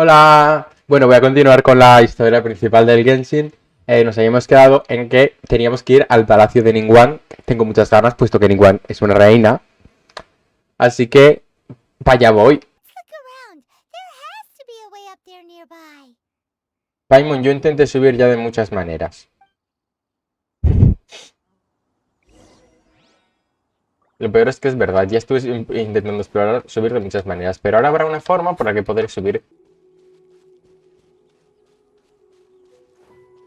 Hola, bueno, voy a continuar con la historia principal del Genshin. Nos habíamos quedado en que teníamos que ir al palacio de Ningguang. Tengo muchas ganas, puesto que Ningguang es una reina. Así que, para allá voy. Paimon, yo intenté subir ya de muchas maneras. Lo peor es que es verdad, ya estuve intentando explorar, subir de muchas maneras, pero ahora habrá una forma por la que poder subir.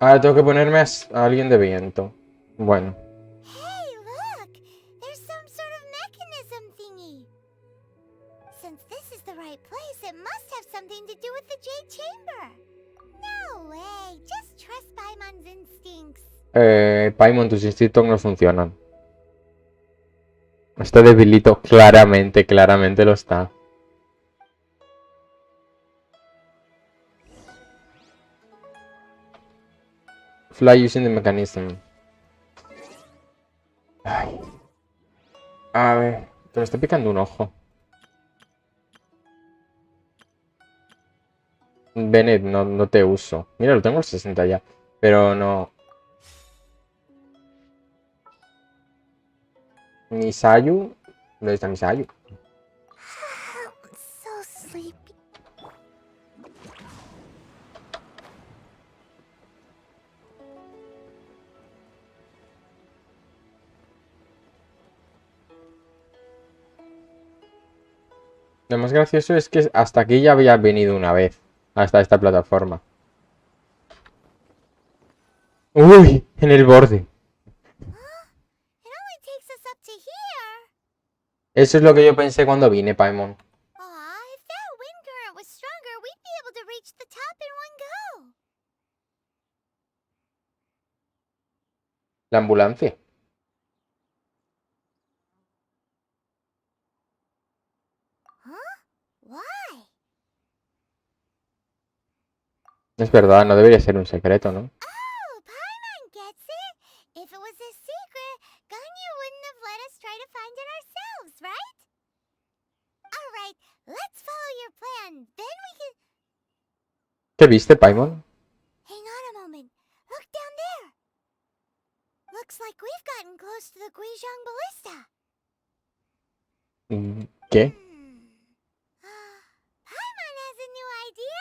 Ahora tengo que ponerme a alguien de viento. Bueno. Hey, look! There's some sort of mechanism thingy. Since this is the right place, it must have something to do with the Jade Chamber. No way! Just trust Paimon's instincts. Paimon, tus instintos no funcionan. Está debilito, claramente lo está. Fly using the mechanism. Ay. A ver, te me está picando un ojo. Bennett, no te uso. Mira, lo tengo al 60 ya. Pero no. Misayu. ¿Dónde está Misayu? I'm so sleepy. Lo más gracioso es que hasta aquí ya había venido una vez. Hasta esta plataforma. ¡Uy! En el borde. It only takes us up to here. Eso es lo que yo pensé cuando vine, Paimon. If that wind current was stronger, we'd be able to reach the top in one go. La ambulancia. Why? Es verdad, no debería ser un secreto, ¿no? Oh, Paimon gets it. If it was a secret, Ganyu wouldn't have let us try to find it ourselves, right? Alright, let's follow your plan. Then we can... ¿Qué viste, Paimon? Hang on a moment. Look down there. Looks like we've gotten close to the Guizhong Ballista. ¿Qué? Paimon has a new idea.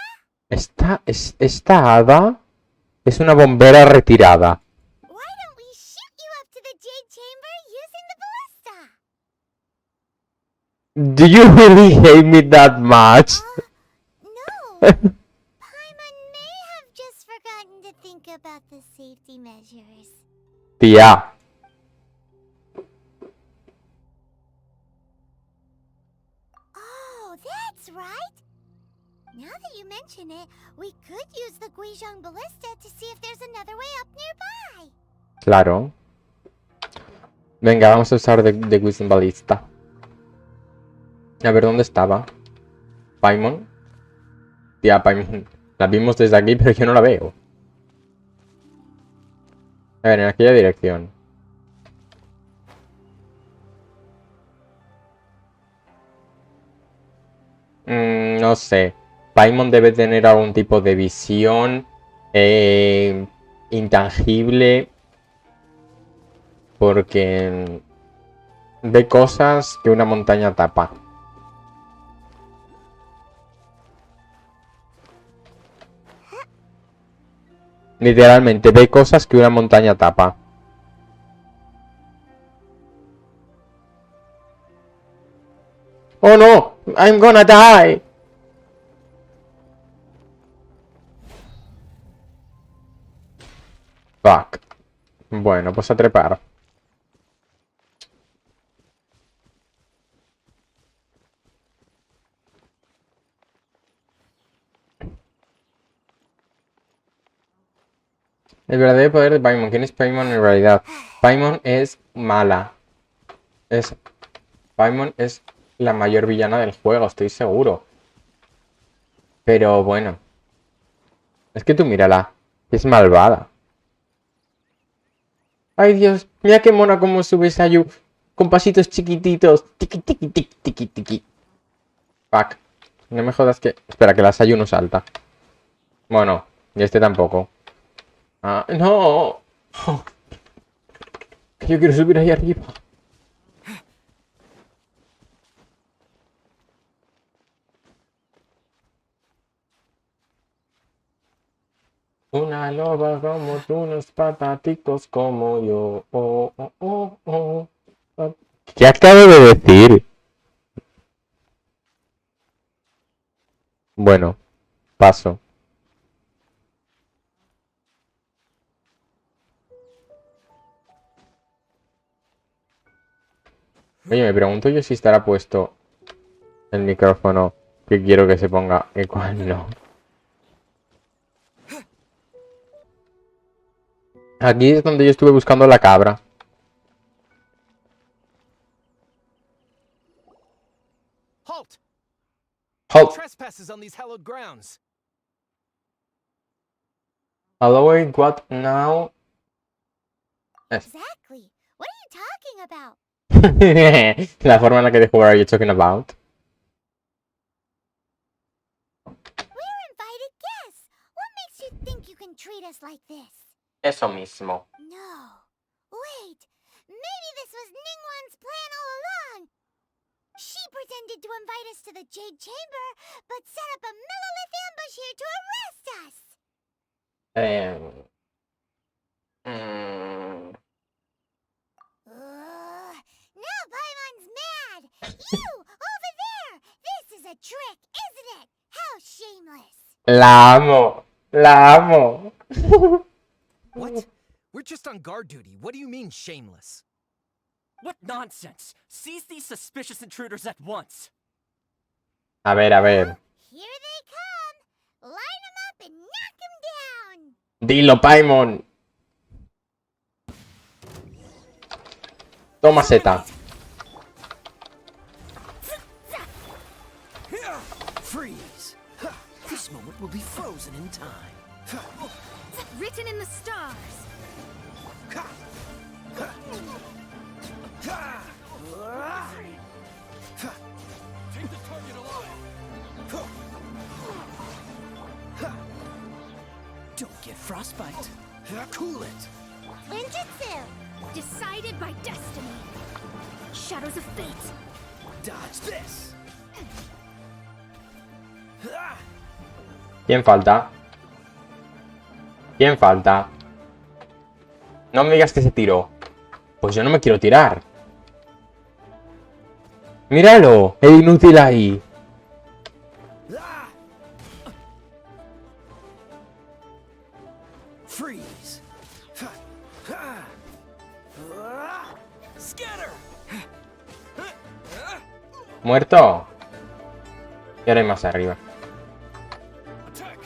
Esta hada es una bombera retirada. Why don't we shoot you up to the Jade Chamber using the ballista? Do you really hate me that much? No. Paimon may have just forgotten to think about the safety measures. Tía. Oh, that's right. Now that you mention it, we could use the Guizhong Ballista to see if there's another way up nearby. Claro. Venga, vamos a usar de Wisdom Ballista. A ver, ¿dónde estaba? ¿Paimon? Tía, Paimon. La vimos desde aquí, pero yo no la veo. A ver, en aquella dirección. No sé. Paimon debe tener algún tipo de visión intangible. Porque ve cosas que una montaña tapa. Literalmente, ve cosas que una montaña tapa. ¡Oh no! ¡I'm gonna die! Fuck. Bueno, pues a trepar. El verdadero poder de Paimon. ¿Quién es Paimon en realidad? Paimon es mala. Paimon es la mayor villana del juego, estoy seguro. Pero bueno. Es que tú mírala. Es malvada. Ay, Dios. Mira qué mona como sube Sayu. Con pasitos chiquititos. Tiki, tiki, tiki, tiki, tiki. Fuck. No me jodas que... Espera, que la Sayu no salta. Bueno, y este tampoco. Ah, ¡no! Que yo quiero subir ahí arriba. Una loba como tú, unos pataticos como yo. Oh, oh, oh, oh. ¿Qué acabo de decir? Bueno, paso. Oye, me pregunto yo si estará puesto el micrófono que quiero que se ponga y cuál no. Aquí es donde yo estuve buscando la cabra. Halt! Halt. Trespasses on these hallowed grounds. Allowing what now? Exactly. What are you talking about? La forma en la que dijo what are you talking about? We're invited guests. What makes you think you can treat us like this? Eso mismo. No. Wait. Maybe this was Ningguang's plan all along. She pretended to invite us to the Jade Chamber, but set up a Millilith ambush here to arrest us. Now Paimon's mad. You, over there. This is a trick, isn't it? How shameless. La amo. La amo. What? We're just on guard duty. What do you mean, shameless? What nonsense! Seize these suspicious intruders at once! A ver, a ver. Here they come. Line them up and knock them down. Dilo, Paimon. Toma seta. Freeze! This moment will be frozen in time. Written in the stars. Take the target alive! Don't get frostbite. Cool it. Ninjutsu. Decided by destiny. Shadows of fate. Dodge this. ¿Quién falta? ¿Quién falta? No me digas que se tiró. Pues yo no me quiero tirar. ¡Míralo! El inútil ahí. Freeze. Scatter. ¿Muerto? Y ahora hay más arriba. Attack.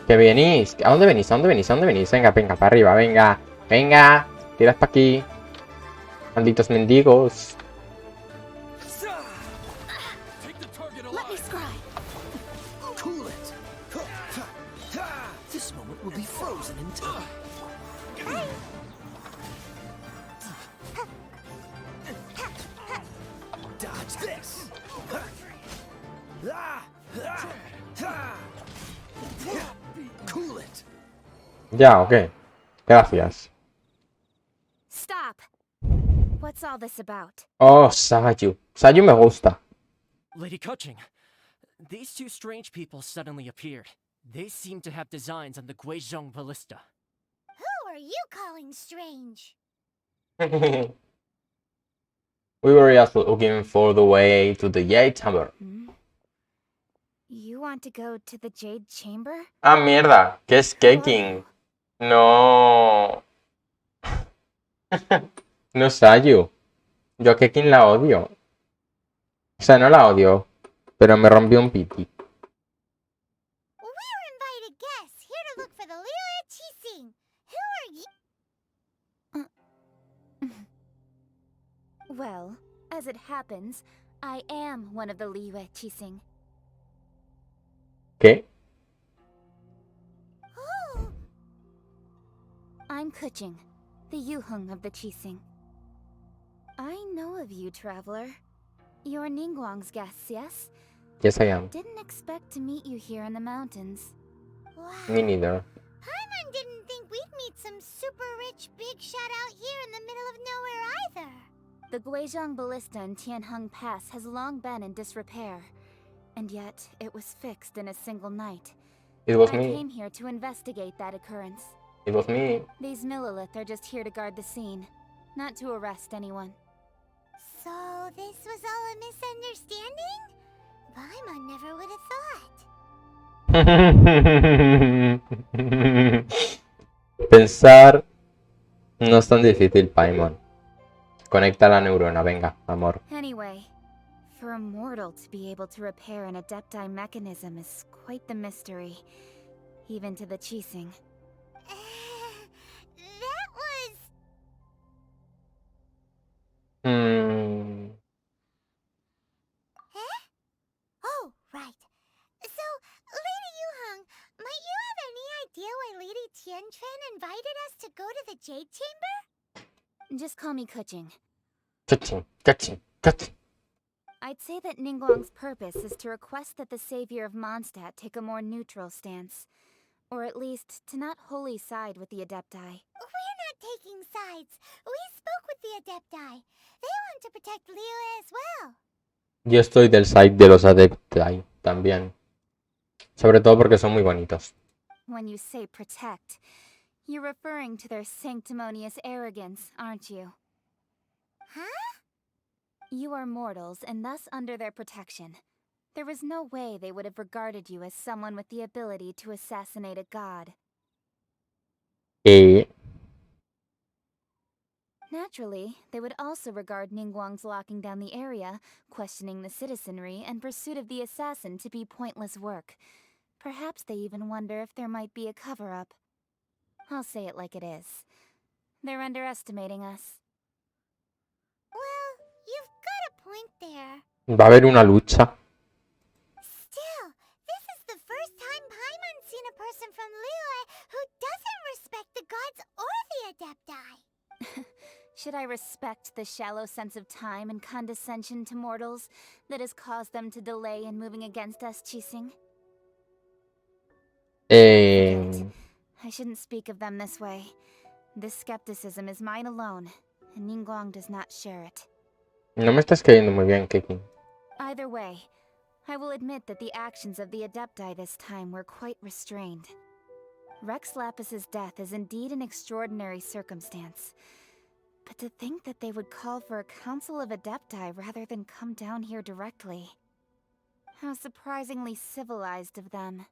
¿Qué venís? ¿A dónde venís? ¿A dónde venís? ¿A dónde venís? Venga, venga, para arriba, venga. Venga. Tiras para aquí. Malditos mendigos. Take the target Let me alive. scribe. Cool it. This moment will be frozen in time. Dodge this. Cool it. Ya, ok. Gracias. Stop. What's all this about? Oh, Sayu. Sayu me gusta. Lady Kuching, these two strange people suddenly appeared. They seem to have designs on the Guizhong Ballista. Who are you calling strange? We were just looking for the way to the Jade Chamber. You want to go to the Jade Chamber? Ah, mierda. ¿Qué es Keking? No. No, Sayu. Yo a Keking la odio. O sea, no la odio. Pero me rompió un piti. We're invited guests here to look for the Liyue Qixing. Who are you? Well, as it happens, I am one of the Liyue Qixing. ¿Qué? Oh. I'm Kuching, the Yuheng of the Qixing. I know of you, traveler. You're Ningguang's guests, yes? Yes, I am. Didn't expect to meet you here in the mountains. Wow. Me neither. Paimon didn't think we'd meet some super rich big shot out here in the middle of nowhere either. The Guizhong Ballista in Tianheng Pass has long been in disrepair, and yet it was fixed in a single night. It was I me. came here to investigate that occurrence. It was me. These Millilith are just here to guard the scene, not to arrest anyone. So this was all a misunderstanding? Paimon never would have thought. Pensar no es tan difícil, Paimon. Conecta la neurona, venga, amor. Anyway, for a mortal to be able to repair an Adepti mechanism is quite the mystery, even to the Qixing. That was... Oh, right. So, Lady Yuheng, might you have any idea why Lady Tianquan invited us to go to the Jade Chamber? Just call me Kuching. Kuching, kuching, kuching. I'd say that Ningguang's purpose is to request that the savior of Mondstadt take a more neutral stance. Or at least, to not wholly side with the Adepti. We're not taking sides. We spoke with the Adepti. They want to protect Liyue as well. Yo estoy del side de los Adepti también. Sobre todo porque son muy bonitos. When you say protect, you're referring to their sanctimonious arrogance, aren't you? Huh? You are mortals and thus under their protection. There is no way they would have regarded you as someone with the ability to assassinate a god. Naturally, they would also regard Ningguang's locking down the area, questioning the citizenry, and pursuit of the assassin to be pointless work. Perhaps they even wonder if there might be a cover-up. I'll say it like it is. They're underestimating us. Well, you've got a point there. Va a haber una lucha. Still, this is the first time Paimon's seen a person from Liyue who doesn't respect the gods or the Adepti. Should I respect the shallow sense of time and condescension to mortals that has caused them to delay in moving against us, Qixing? I shouldn't speak of them this way. This skepticism is mine alone, and Ningguang does not share it. No me estás cayendo muy bien, Kiki. Either way, I will admit that the actions of the Adepti this time were quite restrained. Rex Lapis's death is indeed an extraordinary circumstance. But to think that they would call for a council of Adepti rather than come down here directly. How surprisingly civilized of them.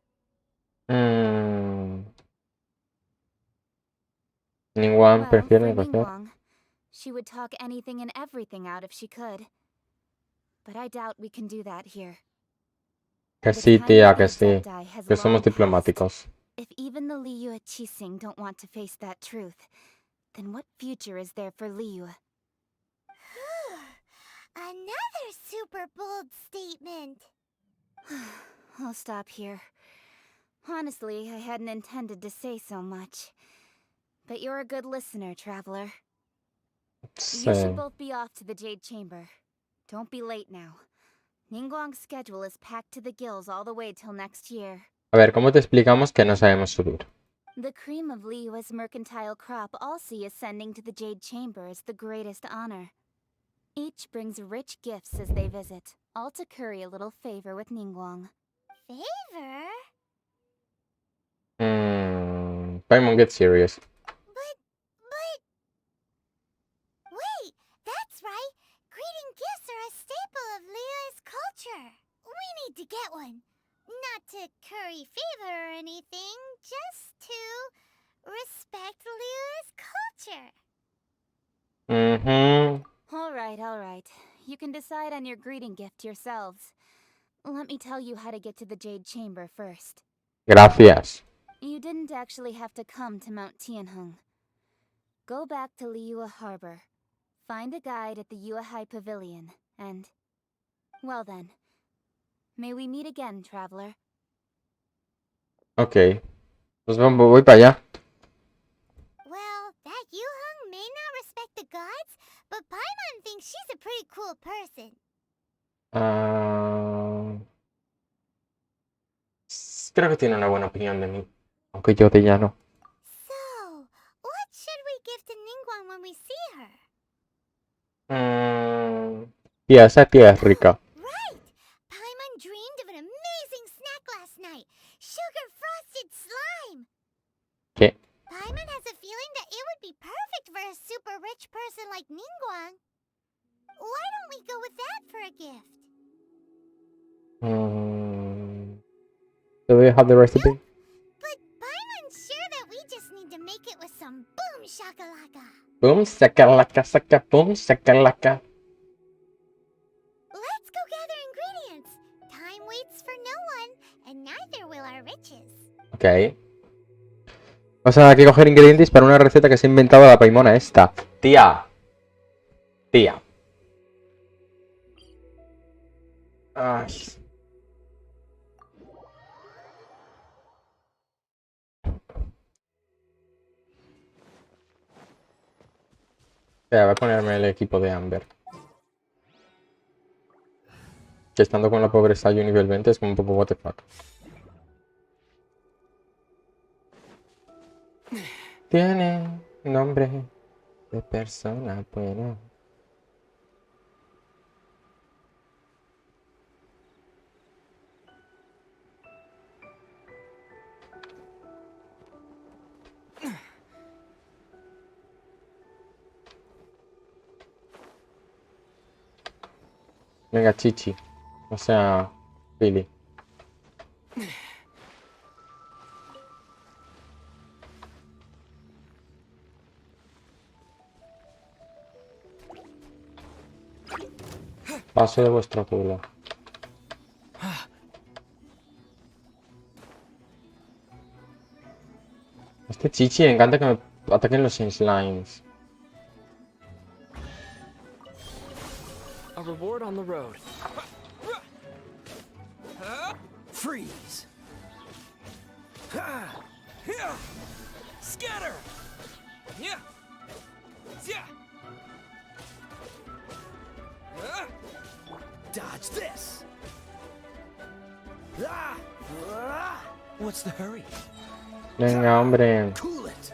Ningguang prefiere for negociar. Ningguang, she would talk anything and everything out if she could. But I doubt we can do that here. Que The sí, time tía, of the que sí. Adepti has Que somos long passed. diplomáticos. If even the Liyue Qixing don't want to face that truth, then what future is there for Liyue? Another super bold statement. I'll stop here. Honestly, I hadn't intended to say so much. But you're a good listener, traveler. You should both be off to the Jade Chamber. Don't be late now. Ningguang's schedule is packed to the gills all the way till next year. A ver, ¿cómo te explicamos que no sabemos subir? The cream of Liyue's mercantile crop all see ascending to the Jade Chamber as the greatest honor. Each brings rich gifts as they visit, all to curry a little favor with Ningguang. Favor? Paimon, get serious. But... Wait, that's right! Greeting gifts are a staple of Liyue's culture. We need to get one. Not to curry favor or anything, just to respect Liyue's culture. Alright. You can decide on your greeting gift yourselves. Let me tell you how to get to the Jade Chamber first. Gracias. You didn't actually have to come to Mount Tianheng. Go back to Liyue Harbor. Find a guide at the Yuehai Pavilion, and... Well then. May we meet again, traveler. Ok. Pues voy para allá. Well, that Yuheng may not respect the gods, but Paimon thinks she's a pretty cool person. Creo que tiene una buena opinión de mí. Aunque yo de ella no. So, what should we give to Ningguang when we see her? Tía, esa tía es rica. Right! Paimon dreamed of an amazing snack last night. Sugar frosted slime! ¿Qué? Paimon has a feeling that it would be perfect for a super rich person like Ningguang. Why don't we go with that for a gift? Do we have the recipe? But Paimon's sure that we just need to make it with some boom shakalaka. Boom, sakalaka, saka, boom, sakalaka. Let's go gather ingredients. Time waits for no one, and neither will our riches. Ok. Vamos a aquí coger ingredientes para una receta que se ha inventado la paimona esta. Tía. Tía. Ay. Voy a ponerme el equipo de Amber. Que estando con la pobreza yo nivel 20 es como un poco what the fuck. Tiene nombre de persona buena. Venga, Chichi. O sea, Billy. Paso de vuestro culo. A este Chichi le encanta que me ataquen los slimes. A reward on the road. Freeze! Scatter! Yeah! Yeah! Dodge this! What's the hurry? Venga, hombre. Cool it!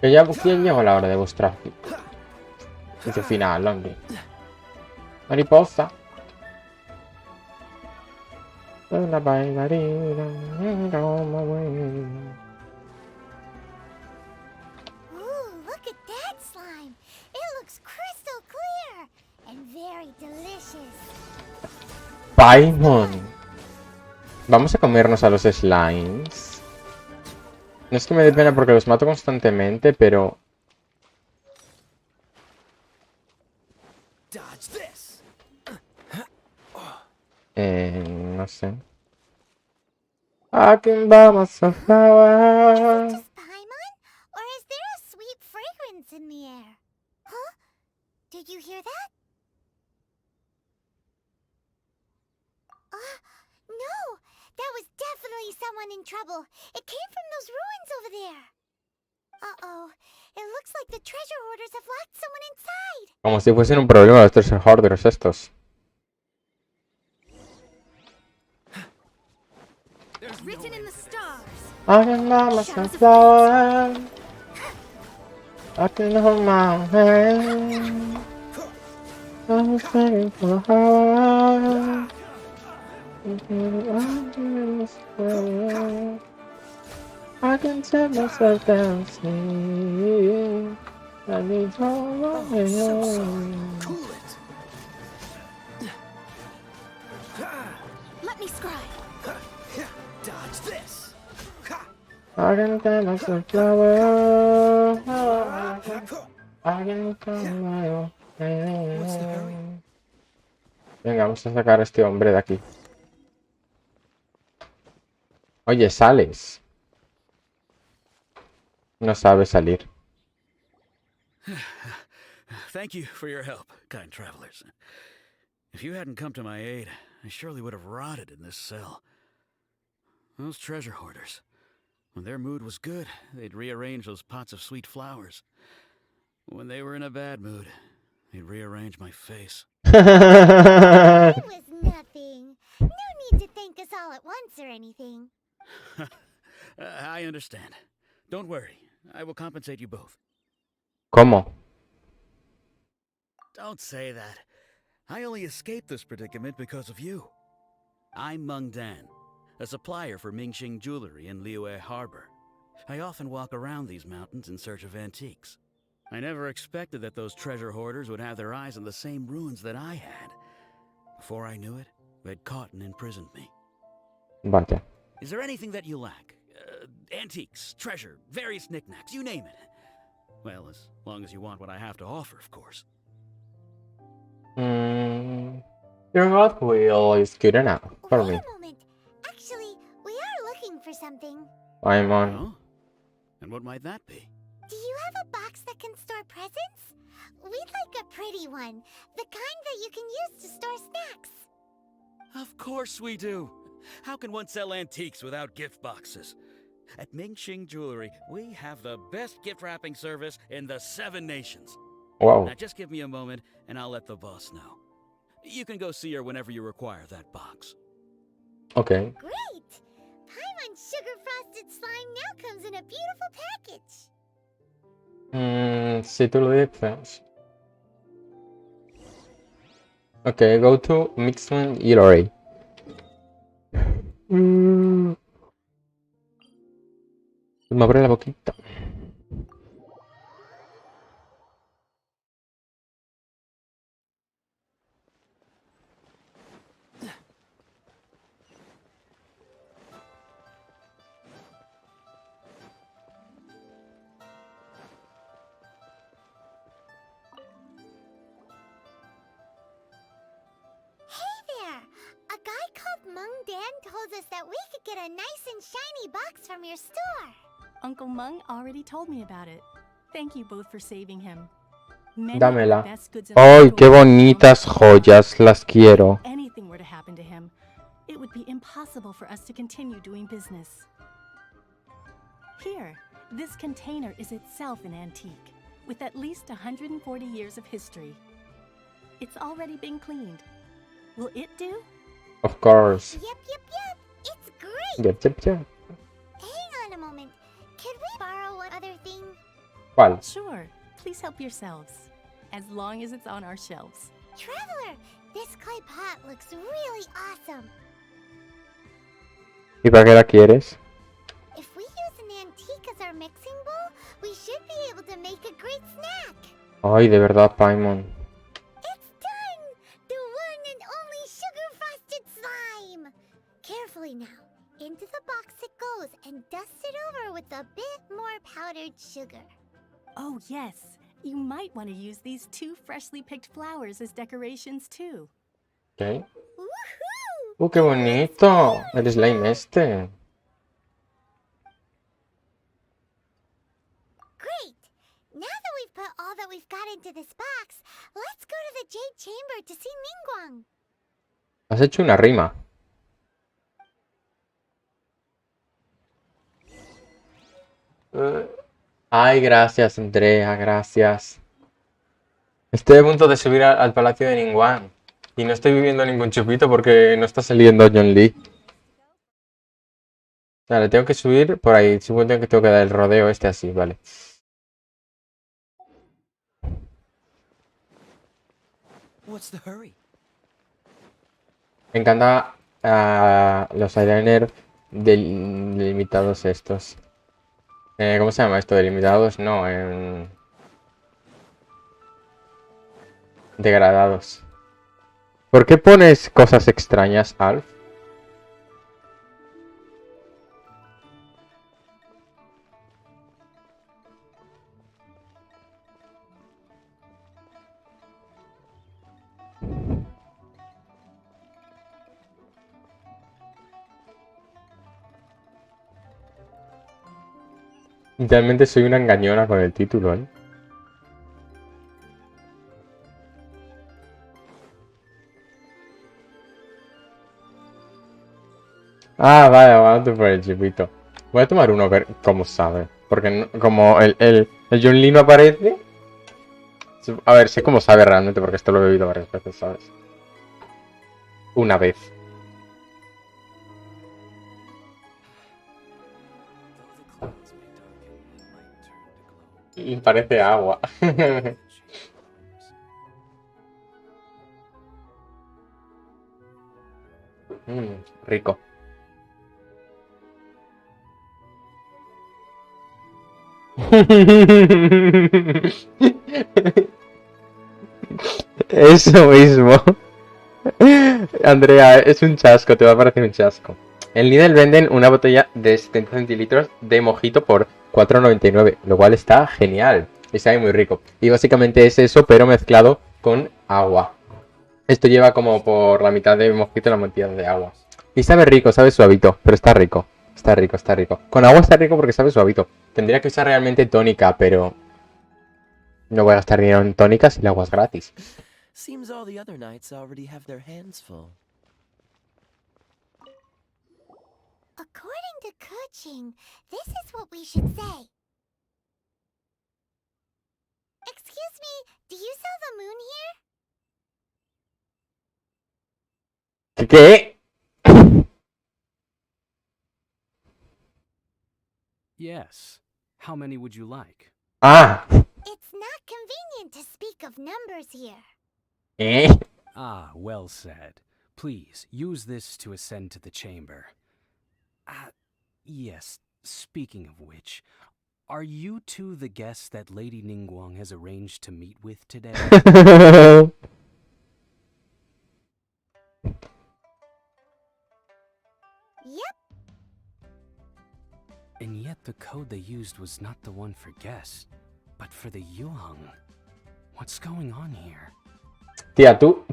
Que ya llegó la hora de vuestra final, hombre. Mariposa. Una bailarina. Ooh, look at that slime. It looks crystal clear and very delicious. Paimon. Vamos a comernos a los slimes. No es que me dé pena porque los mato constantemente, pero... Dodge this! no sé. I can buy myself flowers. Just Paimon? Or is there a sweet fragrance in the air? Huh? Did you hear that? No! That was definitely someone in trouble. It came from those ruins over there. Uh-oh. It looks like the treasure hoarders have locked someone inside. Como si fuesen un problema los treasure hoarders estos. Written in the stars. I can buy myself flowers. I can hold my hand. I'm singing for her. I can set myself down, see. I need all my own. Cool it! Let me scribe. Dodge this! I can set myself flowers. I can hold my own. What's the hurry? Venga, vamos a sacar a este hombre de aquí. Oye, sales. No sabe salir. Thank you for your help, kind travelers. If you hadn't come to my aid, I surely would have rotted in this cell. Those treasure hoarders. When their mood was good, they'd rearrange those pots of sweet flowers. When they were in a bad mood, He'd rearrange my face. It was nothing. No need to thank us all at once or anything. I understand. Don't worry. I will compensate you both. ¿Cómo? Don't say that. I only escaped this predicament because of you. I'm Meng Dan, a supplier for Mingxing jewelry in Liyue Harbor. I often walk around these mountains in search of antiques. I never expected that those treasure hoarders would have their eyes on the same ruins that I had. Before I knew it, they'd caught and imprisoned me. Vaya. Is there anything that you lack? Antiques, treasure, various knickknacks, you name it. Well, as long as you want what I have to offer, of course. Your Hot Wheel is good enough for Wait me. a moment. Actually, we are looking for something. I'm on. Oh? And what might that be? Do you have a box that can store presents? We'd like a pretty one. The kind that you can use to store snacks. Of course we do. How can one sell antiques without gift boxes? At Mingxing Jewelry, we have the best gift wrapping service in the 7 nations. Wow. Now just give me a moment and I'll let the boss know. You can go see her whenever you require that box. Okay. Great! Paimon Sugar Frosted Slime now comes in a beautiful package. Si tú lo dices. Okay, go to Mixman Jewelry. Me abre la boquita. A guy called Meng Dan told us that we could get a nice and shiny box from your store. Uncle Meng already told me about it. Thank you both for saving him. Many of Dámela. the best goods in the ¡Ay, store qué are bonitas lost. joyas! Las quiero. If anything were to happen to him, it would be impossible for us to continue doing business. Here, this container is itself an antique, with at least 140 years of history. It's already been cleaned. Will it do? Of course. Yep. It's great. Yep. Hang on a moment. Could we borrow one other thing? ¿Cuál? Sure, please help yourselves, as long as it's on our shelves. Traveler, this clay pot looks really awesome. ¿Y para qué la quieres? If we use an antique as our mixing bowl, we should be able to make a great snack. Ay, de verdad, Paimon. It's done! The one and only sugar frosted slime! Carefully now. Into the box it goes and dust it over with a bit more powdered sugar. Oh yes, you might want to use these 2 freshly picked flowers as decorations too. Ok. Woohoo! ¡Qué bonito! El slime este. Great! Now that we've put all that we've got into this box, let's go to the Jade Chamber to see Ningguang. Has hecho una rima. Ay, gracias, Andrea, gracias. Estoy a punto de subir al palacio de Ningguang. Y no estoy viviendo ningún chupito porque no está saliendo John Lee. Vale, tengo que subir por ahí. Supongo que tengo que dar el rodeo este así, vale. What's the hurry? Me encanta los eyeliner delimitados estos. ¿Cómo se llama esto? Delimitados, no, degradados. ¿Por qué pones cosas extrañas, Alf? Realmente soy una engañona con el título, ¿eh? Ah, vale, vamos por el chipito. Voy a tomar uno a ver cómo sabe. Porque como el John Lee no aparece, A ver, sé cómo sabe realmente porque esto lo he bebido varias veces, ¿sabes? Una vez. Y parece agua. Rico. Eso mismo. Andrea, es un chasco, te va a parecer un chasco. En Lidl venden una botella de 70 centilitros de mojito por 4,99, lo cual está genial y sabe muy rico. Y básicamente es eso, pero mezclado con agua. Esto lleva como por la mitad de mojito y la mitad de agua. Y sabe rico, sabe suavito, pero está rico. Está rico, está rico. Con agua está rico porque sabe suavito. Tendría que usar realmente tónica, pero no voy a gastar dinero en tónica si el agua es gratis. Seems all the other knights already have their hands full. According to Kuching, this is what we should say. Excuse me, do you sell the moon here? ¿Qué? Yes. How many would you like? Ah. It's not convenient to speak of numbers here. Ah, well said. Please, use this to ascend to the chamber. Yes, speaking of which, are you two the guests that Lady Ningguang has arranged to meet with today? Yep. And yet the code they used was not the one for guests, but for the Yuang. What's going on here? Tía, tú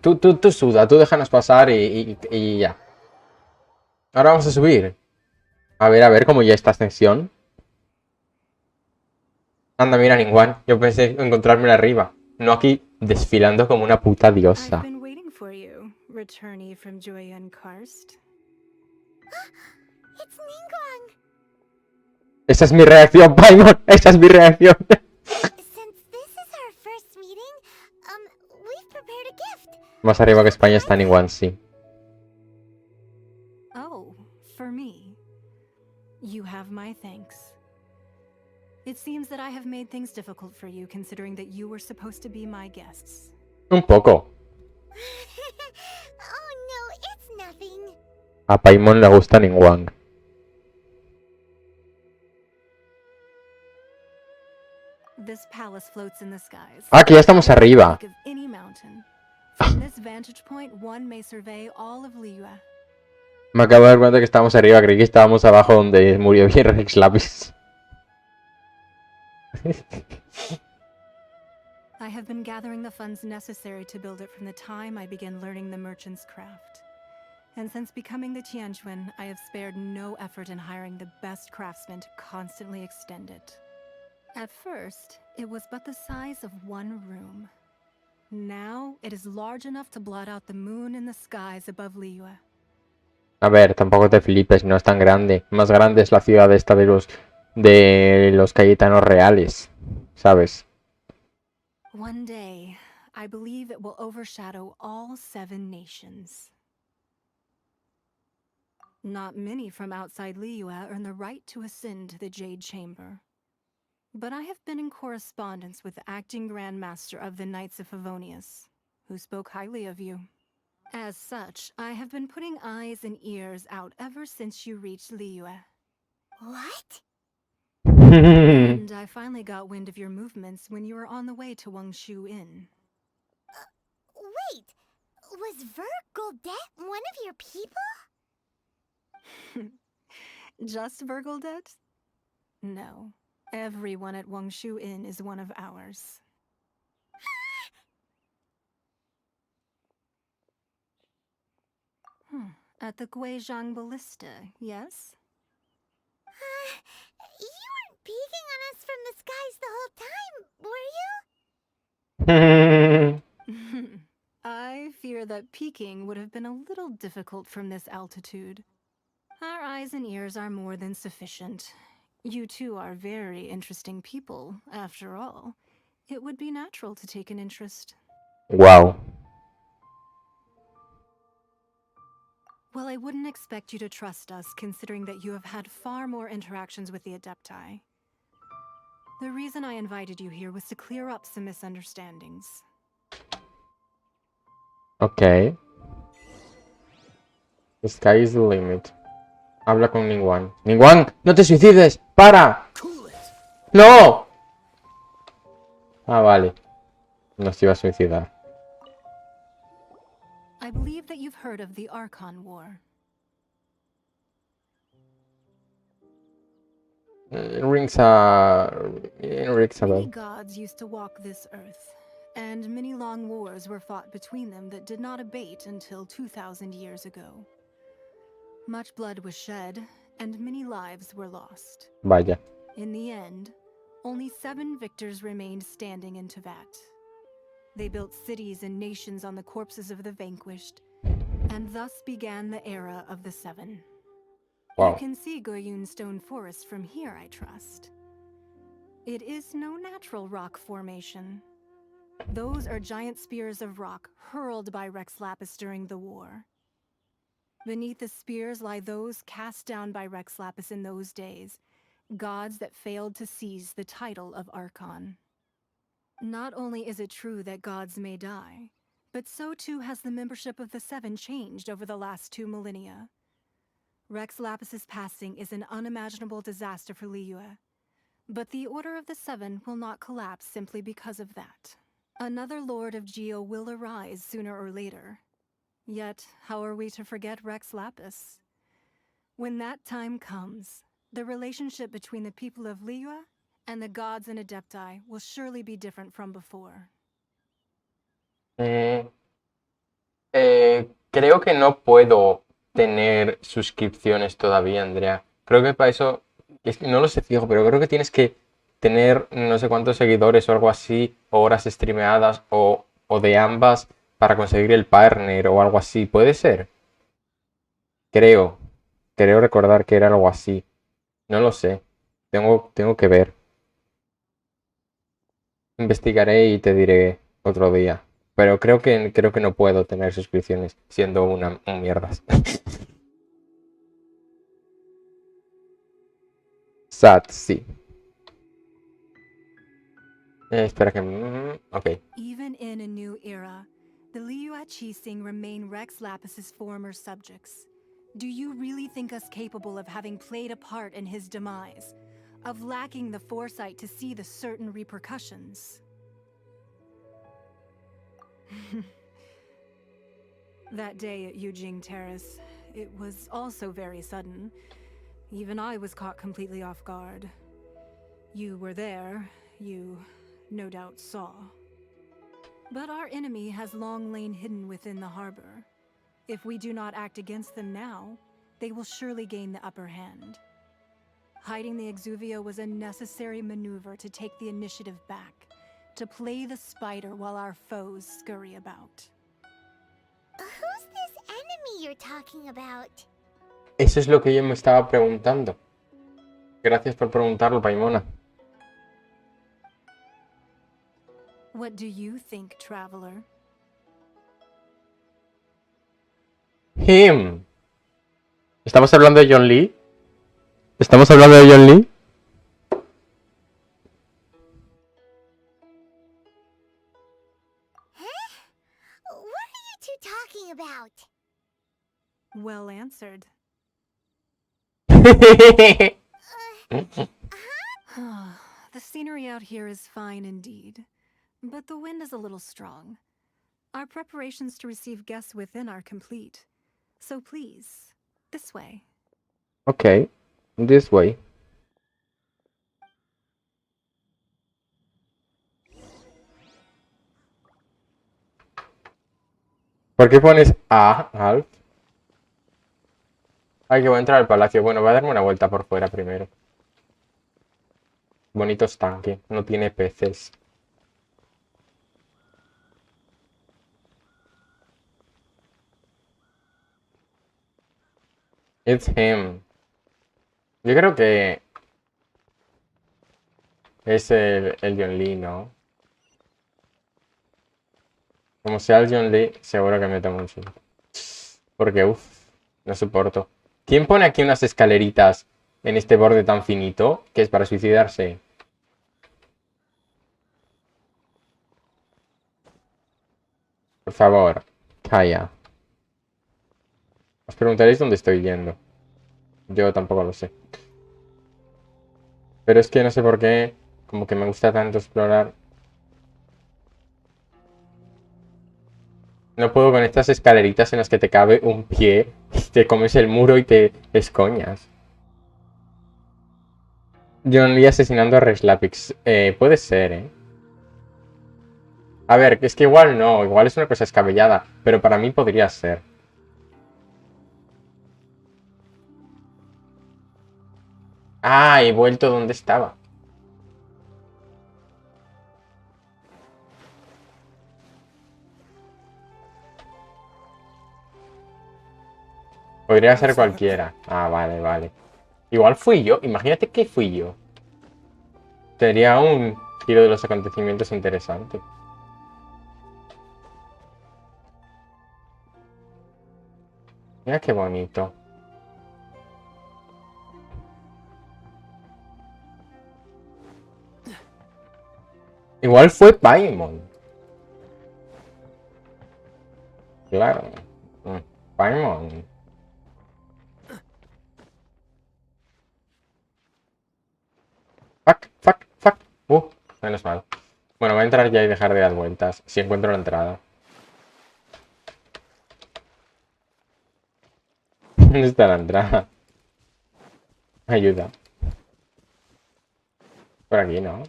suda, tú déjanos pasar y ya. Ahora vamos a subir. A ver cómo ya esta ascensión. Anda, mira, Ningguang. Yo pensé encontrármela arriba. No aquí desfilando como una puta diosa. I've been waiting for you, returnee from Joyun Karst. It's Ningguang. Esa es mi reacción, Paimon. Esa es mi reacción. Since this is our first meeting, we've prepared a gift. Más arriba que España está Ningguang, sí. Oh, for me. You have my thanks. It seems that I have made things difficult for you, considering that you were supposed to be my guests. Un poco. Oh no, it's nothing. A Paimon le gusta Ningguang. This palace floats in the skies. Aquí ya estamos arriba. Of any mountain. From this vantage point, one may survey all of Liyue. Me acabo de dar cuenta que estábamos arriba. Creí que estábamos abajo donde murió bien Rex Lapis. I have been gathering the funds necessary to build it from the time I began learning the merchant's craft. And since becoming the Tianquan, I have spared no effort in hiring the best craftsmen to constantly extend it. At first, it was but the size of one room. Now, it is large enough to blot out the moon in the skies above Liyue. A ver, tampoco te flipes, no es tan grande. Más grande es la ciudad esta de los Cayetanos reales, ¿sabes? One day, I believe it will overshadow all 7 nations. Not many from outside Liyue earn the right to ascend to the Jade Chamber. But I have been in correspondence with the acting Grand Master of the Knights of Favonius, who spoke highly of you. As such, I have been putting eyes and ears out ever since you reached Liyue. What? And I finally got wind of your movements when you were on the way to Wangshu Inn. Wait, was Vergoldet one of your people? Just Vergoldet? No. Everyone at Wangshu Inn is one of ours. At the Guizhang Ballista, yes? You weren't peeking on us from the skies the whole time, were you? I fear that peeking would have been a little difficult from this altitude. Our eyes and ears are more than sufficient. You two are very interesting people, after all. it would be natural to take an interest. Wow. Well, I wouldn't expect you to trust us, considering that you have had far more interactions with the Adepti. The reason I invited you here was to clear up some misunderstandings. Ok. The sky is the limit. Habla con Ningguang. ¡Ningguang! ¡No te suicides! ¡Para! ¡No! Ah, vale. No se iba a suicidar. I believe that you've heard of the Archon War. Rings a Many bell. gods used to walk this earth, and many long wars were fought between them that did not abate until 2,000 years ago. Much blood was shed, and many lives were lost. Vaya. In the end, only 7 victors remained standing in Teyvat. They built cities and nations on the corpses of the vanquished, and thus began the era of the 7. Wow. You can see Goyun Stone Forest from here, I trust. It is no natural rock formation. Those are giant spears of rock hurled by Rex Lapis during the war. Beneath the spears lie those cast down by Rex Lapis in those days, gods that failed to seize the title of Archon. Not only is it true that gods may die, but so too has the membership of the 7 changed over the last 2 millennia. Rex Lapis's passing is an unimaginable disaster for Liyue, but the Order of the 7 will not collapse simply because of that. Another Lord of Geo will arise sooner or later. Yet, how are we to forget Rex Lapis? When that time comes, the relationship between the people of Liyue and the gods and Adepti will surely be different from before. Creo que no puedo tener suscripciones todavía, Andrea. Creo que para eso, es que no lo sé fijo, pero creo que tienes que tener no sé cuántos seguidores o algo así, o horas streameadas o de ambas para conseguir el partner o algo así. ¿Puede ser? Creo recordar que era algo así. No lo sé. Tengo que ver. Investigaré y te diré otro día. Pero creo que no puedo tener suscripciones siendo un mierdas. Sad, sí. Espera que... ok. Even in a new era, the Liyue Qixing remain Rex Lapis's former subjects. Do you really think us capable of having played a part in his demise? Of lacking the foresight to see the certain repercussions? That day at Yujing Terrace, it was also very sudden. Even I was caught completely off guard. You were there, you no doubt saw. But our enemy has long lain hidden within the harbor. If we do not act against them now, they will surely gain the upper hand. Hiding the Exuvia was a necessary maneuver to take the initiative back, to play the spider while our foes scurry about. Who's this enemy you're talking about? Eso es lo que yo me estaba preguntando. Gracias por preguntarlo, Paimona. What do you think, traveler? Him. ¿Estamos hablando de John Lee? ¿Estamos hablando de John Lee? Huh? What are you two talking about? Well answered. The scenery out here is fine indeed, but the wind is a little strong. Our preparations to receive guests within are complete. So please, this way. Ok, this way. ¿Por qué pones A, Alf? Ay, que voy a entrar al palacio. Bueno, voy a darme una vuelta por fuera primero. Bonito estanque, no tiene peces. It's him. Yo creo que es el John Lee, ¿no? Como sea el John Lee, seguro que me tomo un susto. Porque, uff, no soporto. ¿Quién pone aquí unas escaleritas en este borde tan finito que es para suicidarse? Por favor, calla. Os preguntaréis dónde estoy yendo. Yo tampoco lo sé. Pero es que no sé por qué, como que me gusta tanto explorar. No puedo con estas escaleritas en las que te cabe un pie y te comes el muro y te escoñas. John Lee asesinando a Reslapix. Puede ser, ¿eh? A ver, es que igual no, igual es una cosa escabellada, pero para mí podría ser. Ah, he vuelto donde estaba. Podría ser cualquiera. Ah, vale, vale. Igual fui yo, imagínate que fui yo. Sería un giro de los acontecimientos interesante. Mira qué bonito. Igual fue Paimon. Claro. Paimon. Fuck, fuck, fuck. Menos mal. Bueno, voy a entrar ya y dejar de dar vueltas. Si encuentro la entrada. ¿Dónde está la entrada? Ayuda. Por aquí, ¿no?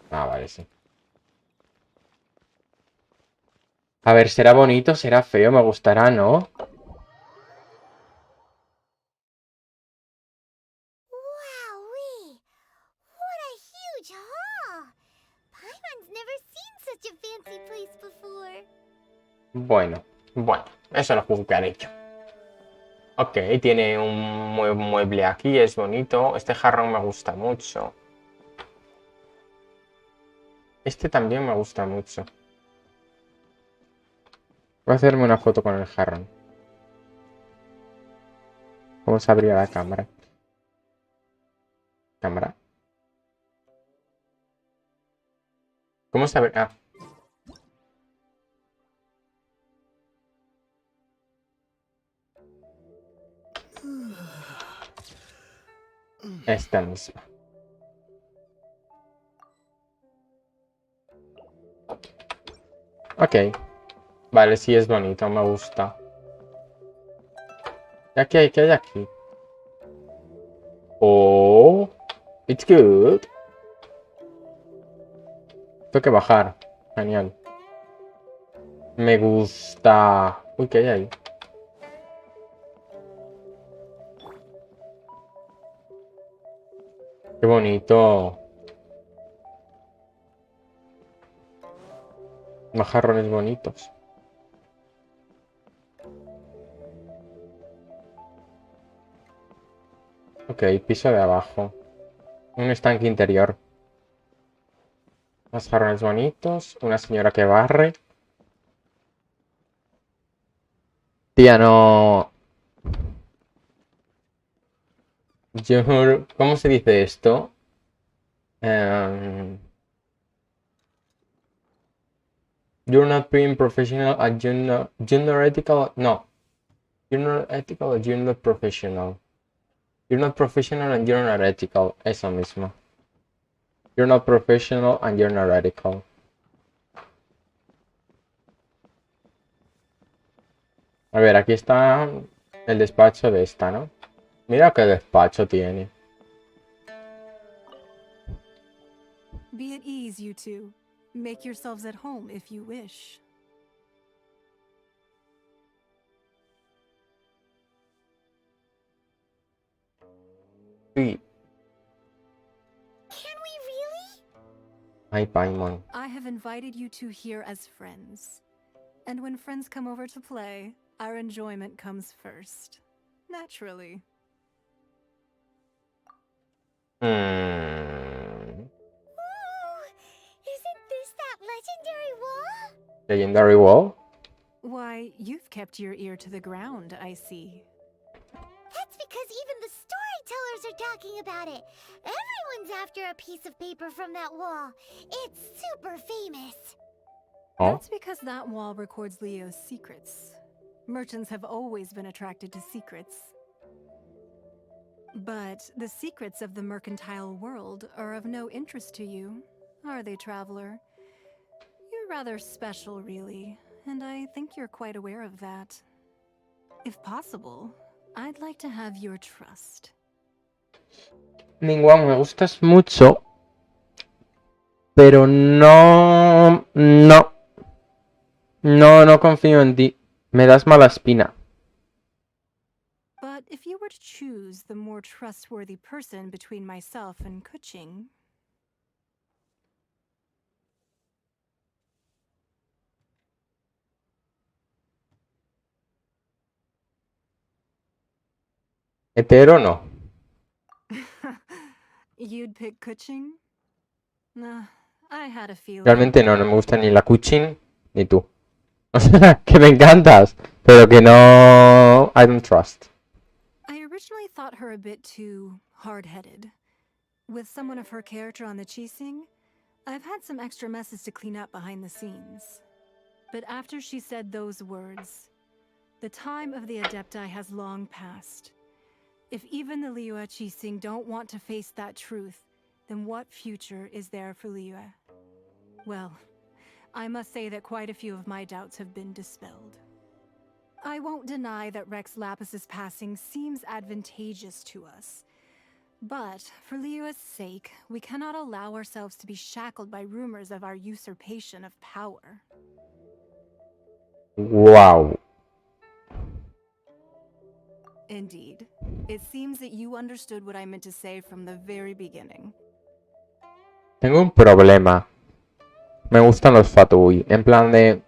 Ah, vale, sí. A ver, ¿será bonito? ¿Será feo? ¿Me gustará? ¿No? Wowee! What a huge hall! Paimon's never seen such a fancy place before. Bueno, bueno. Eso no juzgaré yo. Ok, tiene un mueble aquí, es bonito. Este jarrón me gusta mucho. Este también me gusta mucho. Voy a hacerme una foto con el jarrón. ¿Cómo se abría la cámara? ¿Cámara? ¿Cómo se abre? Ah. Esta misma. Ok. Vale, sí es bonito, me gusta. ¿Qué hay aquí? Oh, it's good. Tengo que bajar. Genial. Me gusta. Uy, ¿qué hay ahí? Qué bonito. Más jarrones bonitos. Ok, piso de abajo. Un estanque interior. Más jarrones bonitos. Una señora que barre. Tía, no. ¿Cómo se dice esto? You're not being professional and you're not ethical. No. You're not ethical and you're not professional. You're not professional and you're not ethical. Eso mismo. You're not professional and you're not ethical. A ver, aquí está el despacho de esta, ¿no? Mira qué despacho tiene. Be at ease, you two. Make yourselves at home if you wish. Sí. Can we really? Ay, Paimon. I have invited you two here as friends. And when friends come over to play, our enjoyment comes first. Naturally. Ooh, isn't this that legendary wall? Legendary Wall. Why, you've kept your ear to the ground, I see. That's because even the storytellers are talking about it. Everyone's after a piece of paper from that wall. It's super famous. Oh, That's because that wall records Leo's secrets. Merchants have always been attracted to secrets. But the secrets of the mercantile world are of no interest to you, are they, traveler? You're rather special, really, and I think you're quite aware of that. If possible, I'd like to have your trust. Ningguang, me gustas mucho, pero no confío en ti. Me das mala espina. But if you were to choose the more trustworthy person between myself and Kuching, Hetero no. you'd pick Kuching? Nah, I had a feeling. Realmente no me gusta ni la Kuchin ni tú. O sea, que me encantas, pero que no... I don't trust. I originally thought her a bit too hard-headed. With someone of her character on the Qixing, I've had some extra messes to clean up behind the scenes. But after she said those words, the time of the Adepti has long passed. If even the Liyue Qixing don't want to face that truth, then what future is there for Liyue? Well, I must say that quite a few of my doubts have been dispelled. I won't deny that Rex Lapis's passing seems advantageous to us. But, for Liyue's sake, we cannot allow ourselves to be shackled by rumors of our usurpation of power. Wow. Indeed. It seems that you understood what I meant to say from the very beginning. Tengo un problema. Me gustan los fatui. En plan de...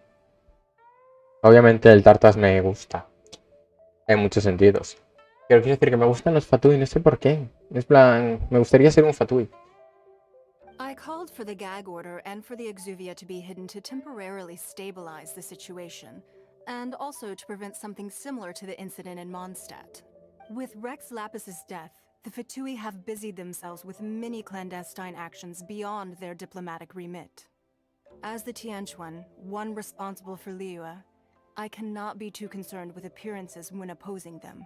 Obviamente el tartas me gusta. En muchos sentidos. Pero quiero decir que me gustan los fatui, no sé por qué. Es plan... Me gustaría ser un fatui. I called for the gag order and for the exuvia to be hidden to temporarily stabilize the situation, and also to prevent something similar to the incident in Mondstadt. With Rex Lapis's death, the Fatui have busied themselves with many clandestine actions beyond their diplomatic remit. As the Tianquan, one responsible for Liyue, I cannot be too concerned with appearances when opposing them.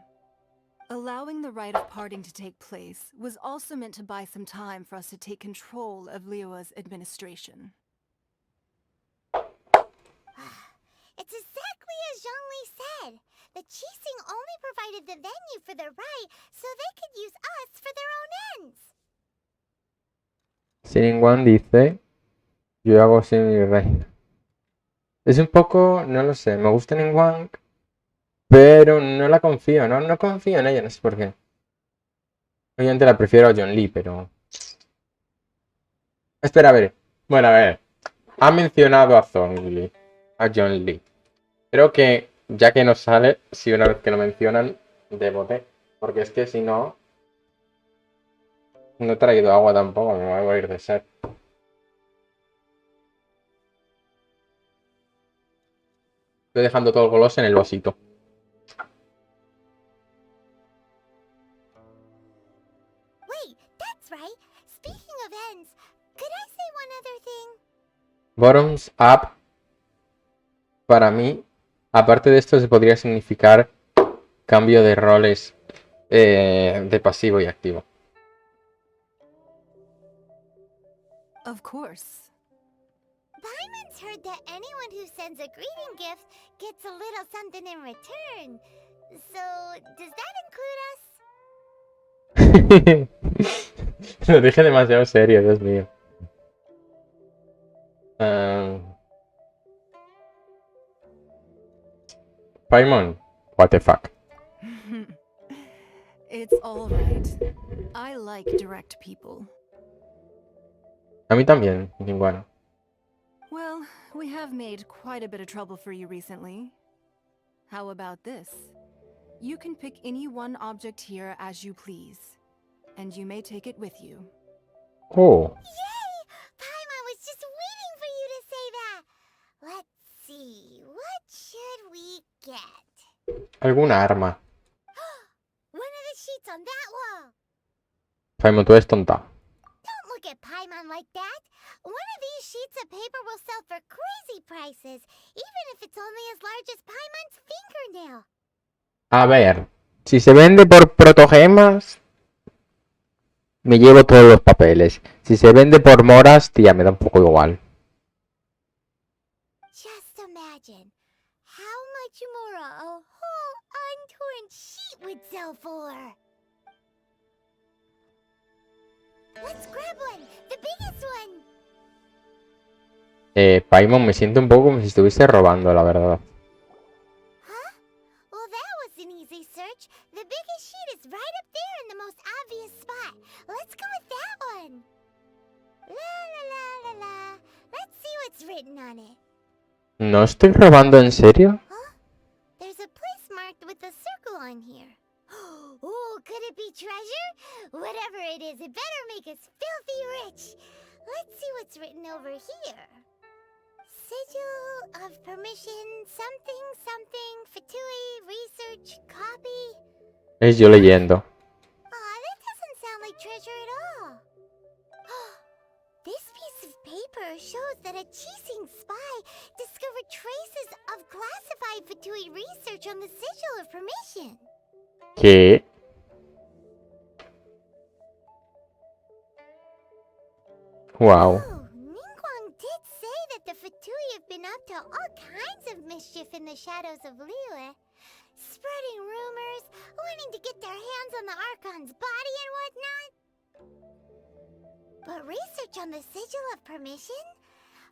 Allowing the rite of parting to take place was also meant to buy some time for us to take control of Liyue's administration. It's exactly as Zhongli said. The Qixing only provided the venue for the rite so they could use us for their own ends. Si Ningguang dice... Yo hago así mi reina. Es un poco... No lo sé. Me gusta Ningguang... Pero no la confío. No confío en ella. No sé por qué. Obviamente la prefiero a John Lee, pero... Espera, a ver. Bueno, a ver. Ha mencionado a Zhongli. A John Lee. Creo que, ya que nos sale, si una vez que lo mencionan, debo de. Porque es que si no... No he traído agua tampoco, me voy a ir de sed. Estoy dejando todo el goloso en el vasito. Wait, that's right. Speaking of ends, could I say one other thing? Bottoms up. Para mí, aparte de esto, se podría significar cambio de roles de pasivo y activo. Of course. Paimon's heard that anyone who sends a greeting gift gets a little something in return. So, does that include us? Lo dije demasiado serio, Dios mío. Paimon, what the fuck. It's all right. I like direct people. A mí también, Ningguang. Well, we have made quite a bit of trouble for you recently. How about this? You can pick any one object here as you please, and you may take it with you. Oh. Yay! Paimon was just waiting for you to say that. Let's Alguna arma. One of the sheets on that wall. Paimon, tú eres tonta. Don't look at Paimon like that. One of these sheets of paper will sell for crazy prices, even if it's only as large as Paimon's fingernail. A ver, si se vende por protogemas, me llevo todos los papeles. Si se vende por moras, tía, me da un poco igual. Just imagine how much more a whole untorn sheet would sell for. Let's grab one, the biggest one. Paimon, me siento un poco como si estuviese robando, la verdad. Huh? Well, that was an easy search. The biggest sheet is right up there in the most obvious spot. Let's go with that one. La la la la la. Let's see what's written on it. ¿No estoy robando en serio? Huh? There's a place marked with a circle on here. Oh, could it be treasure? Whatever it is, it better make us filthy rich. Let's see what's written over here. Sigil of permission, something, something, Fatui, research, copy. Es yo leyendo. Aw, that doesn't sound like treasure at all. This piece of paper shows that a Chising spy discovered traces of classified Fatui research on the Sigil of permission. ¿Qué? Wow. Oh, Ningguang did say that the Fatui have been up to all kinds of mischief in the shadows of Liyue. Spreading rumors, wanting to get their hands on the Archon's body and whatnot. But research on the Sigil of Permission?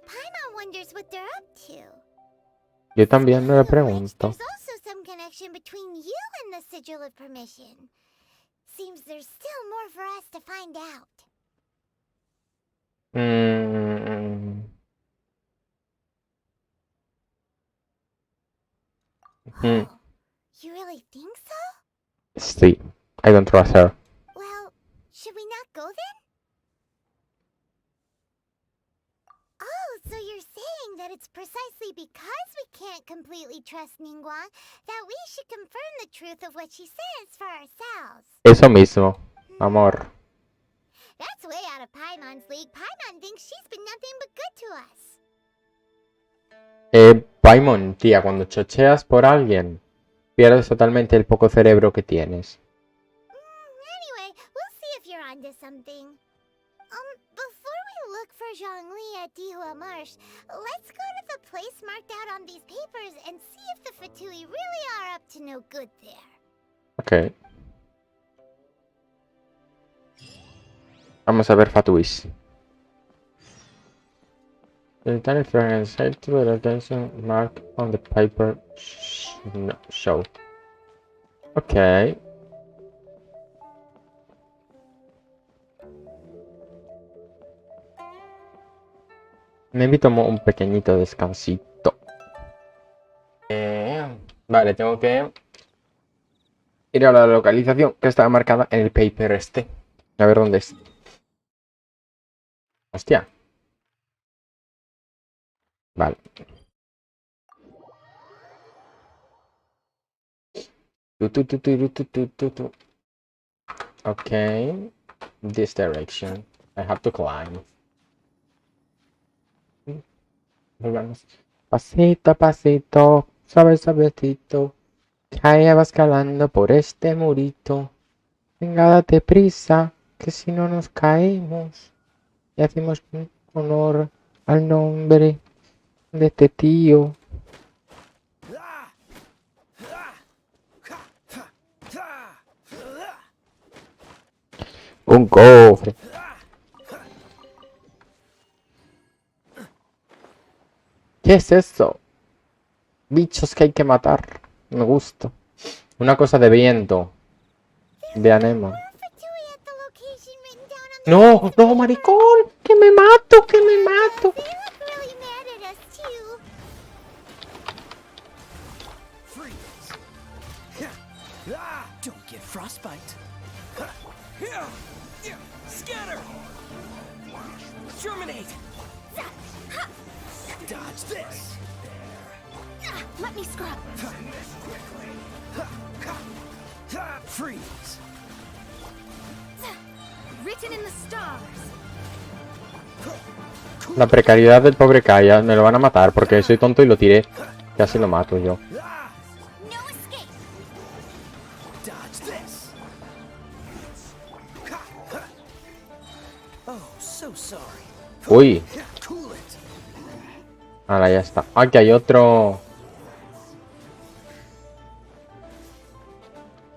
Paimon wonders what they're up to. Yo también me lo Speaking of which, pregunto. there's also some connection between you and the Sigil of Permission. Seems there's still more for us to find out. Hmm. You really think so? Sí. I don't trust her. Well, should we not go then? Oh, so you're saying that it's precisely because we can't completely trust Ningguang that we should confirm the truth of what she says for ourselves. Eso mismo, amor. That's way out of Paimon's league. Paimon thinks she's been nothing but good to us. Paimon, tía, cuando chocheas por alguien, pierdes totalmente el poco cerebro que tienes. Anyway, we'll see if you're onto something. Before we look for Zhongli at Dihua Marsh, let's go to the place marked out on these papers and see if the Fatui really are up to no good there. Ok. Vamos a ver Fatuis. The tiny fragment saved to the attention mark on the paper show. Ok. Me tomo un pequeñito descansito. Vale, tengo que ir a la localización que estaba marcada en el paper este. A ver dónde es. Hostia. Vale. Okay. This direction. I have to climb. Vamos. Pasito a pasito, suave suavecito, que ahí vas calando por este murito. Venga, date prisa, que si no nos caemos. Y hacemos honor al nombre de este tío. Un cofre. ¿Qué es eso? Bichos que hay que matar. Me gusta. Una cosa de viento. De anema. No, no, maricón. Que me mato, que me mato. Don't get frostbite. Scatter! Germinate! Dodge this! Let me scrub. Freeze. Written in the stars. La precariedad del pobre Kaya. Me lo van a matar porque soy tonto y lo tiré. Casi lo mato yo. No escape. Dodge this. Oh, so sorry. Uy. Cool it. Ahora ya está. Aquí hay otro.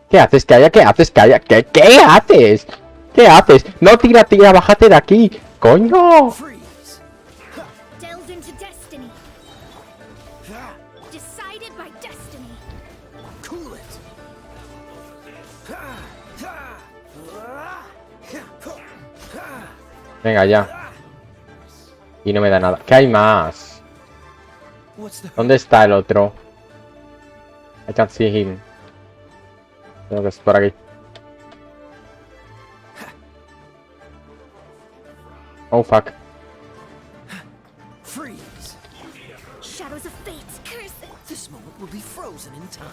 ¿Qué haces, Kaya? ¿Qué haces, Kaya? ¿Qué haces? ¿Qué haces? No, tira, bájate de aquí. ¡Coño! Freeze. Delved into destiny. Decided by destiny. Cool it. Venga, ya. Y no me da nada. ¿Qué hay más? What's the ¿Dónde está el otro? I can't see him. Creo que es por aquí. Oh, fuck. Freeze. Shadows of fate. Curse it. This moment will be frozen in time.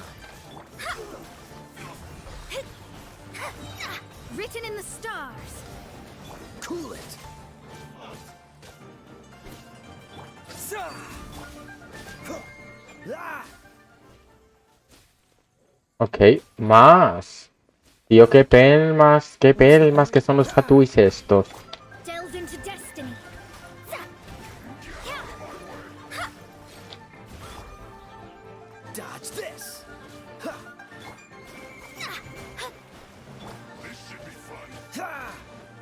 Written in the stars. Cool it. Ok, más. Tío, qué pelmas que son los fatuis estos. Delved into destiny. Dodge this.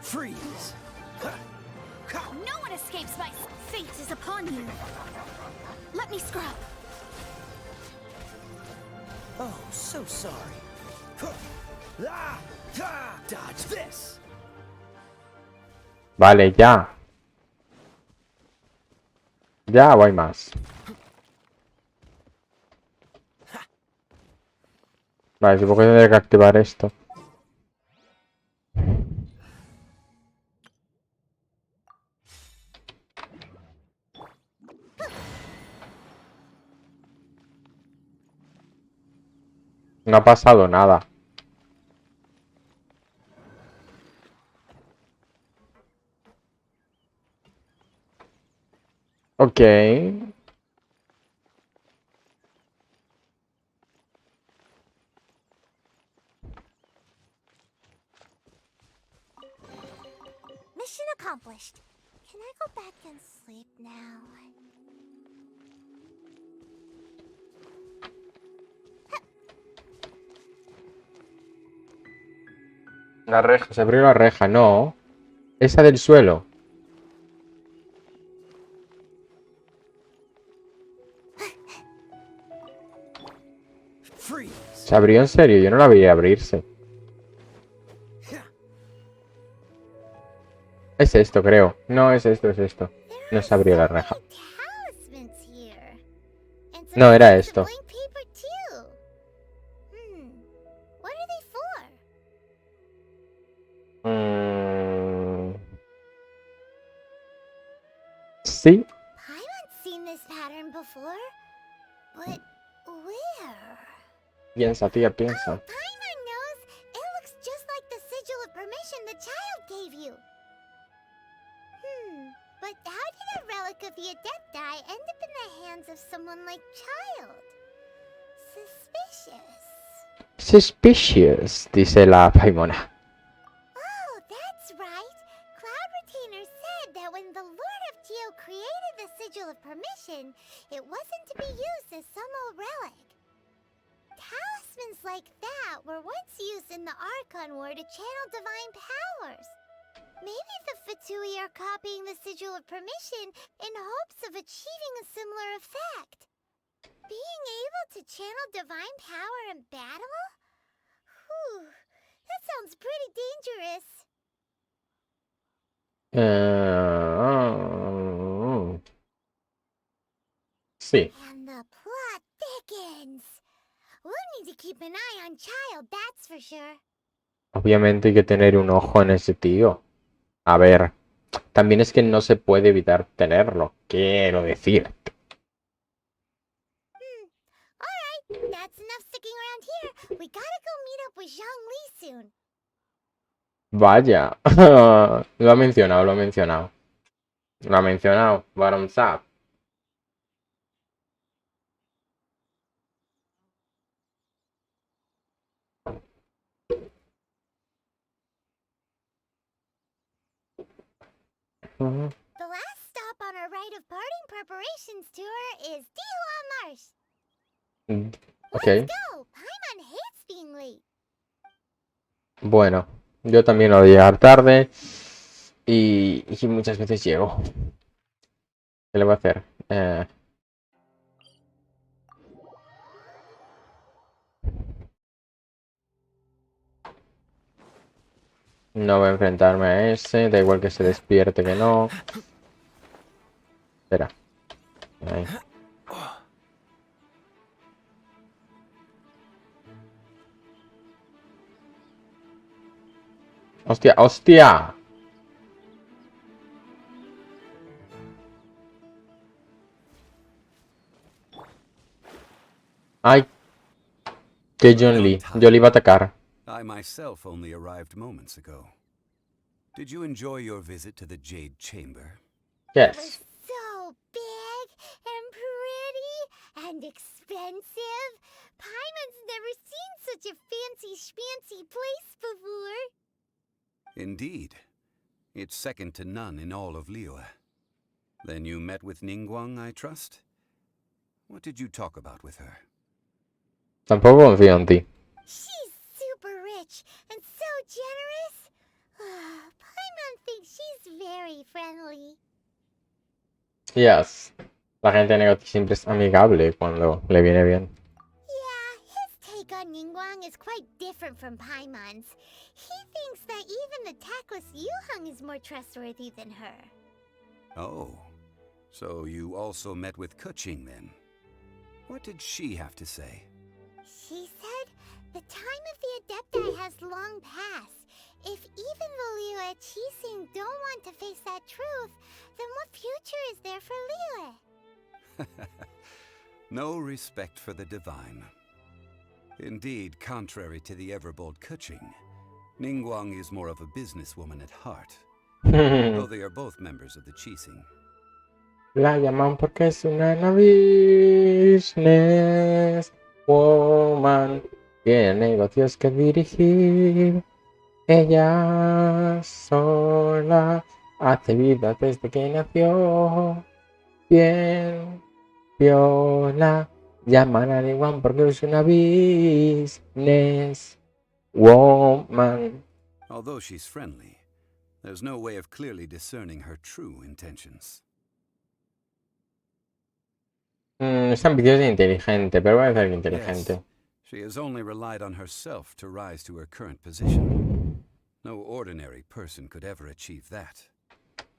Freeze. No one escapes my fate is upon you. Let me scrub. Oh, so sorry. Dodge this. Vale, ya. Ya o hay más. Vale, supongo que tendré que activar esto. No ha pasado nada. Ok. Mission accomplished. Can I go back and sleep now? La reja, se abrió la reja, no. Esa del suelo. Freeze. ¿Se abrió en serio? Yo no la vi abrirse. Es esto, creo. No, es esto, es esto. No se abrió la reja. Talismans here. And some No, era pieces of esto. blank paper too. What are they for? Sí. I haven't seen this pattern before. But where? Piensa, tía, piensa. Oh, Paimon knows. It looks just like the sigil of permission the child gave you. But how did a relic of the Adepti end up in the hands of someone like Child? Suspicious. Suspicious, dice la Paimona. Oh, that's right. Cloud Retainer said that when the Lord of Geo created the Sigil of Permission, it wasn't to be used as some old relic. Talismans like that were once used in the Archon War to channel divine powers. Maybe the Fatui are copying the Sigil of Permission in hopes of achieving a similar effect. Being able to channel divine power in battle? Whew, that sounds pretty dangerous. Sí. And the plot thickens. We'll need to keep an eye on Child, that's for sure. Obviamente hay que tener un ojo en ese tío. A ver, también es que no se puede evitar tenerlo, quiero decir. gotta go meet up with Zhongli soon. Vaya. Lo ha mencionado, lo ha mencionado. Lo ha mencionado. Bottoms up. Ujú. The last stop on our rite of parting preparations tour is Dihua Marsh. Ok. Let's go! Paimon hates being late. Bueno, yo también lo de llegar tarde y muchas veces llego. ¿Qué le voy a hacer? No voy a enfrentarme a ese, da igual que se despierte que no. Espera. Ahí. ¡Hostia, hostia! ¡Ay! Que John Lee. Yo le iba a atacar. I myself only arrived moments ago. Did you enjoy your visit to the Jade Chamber? It was Yes. so big and pretty and expensive. Paimon's never seen such a fancy schmancy place before. Indeed. It's second to none in all of Liyue. Then you met with Ningguang, I trust? What did you talk about with her? Tampoco confío en ti. She's super rich and so generous. Paimon thinks she's very friendly. Yes. La gente de negocio siempre es amigable cuando le viene bien. Yeah, his take on Ningguang is quite different from Paimon's. He thinks that even the tactless Yuheng is more trustworthy than her. Oh. So you also met with Keqing then? What did she have to say? She said the time of the Adepti has long passed. If even the Liyue Qixing don't want to face that truth, then what future is there for Liyue? No respect for the divine. Indeed, contrary to the ever-bold Keqing, Ningguang is more of a businesswoman at heart, though they are both members of the Qixing. La llaman porque es una business woman. Tiene negocios que dirigir. Ella sola hace vida desde que nació. Bien, viola. Llaman a Ningguang porque es una business woman. Although she's friendly, there's no way of clearly discerning her true intentions. Es ambiciosa e inteligente, pero voy a decir inteligente. Yes, she has only relied on herself to rise to her current position. No ordinary person could ever achieve that.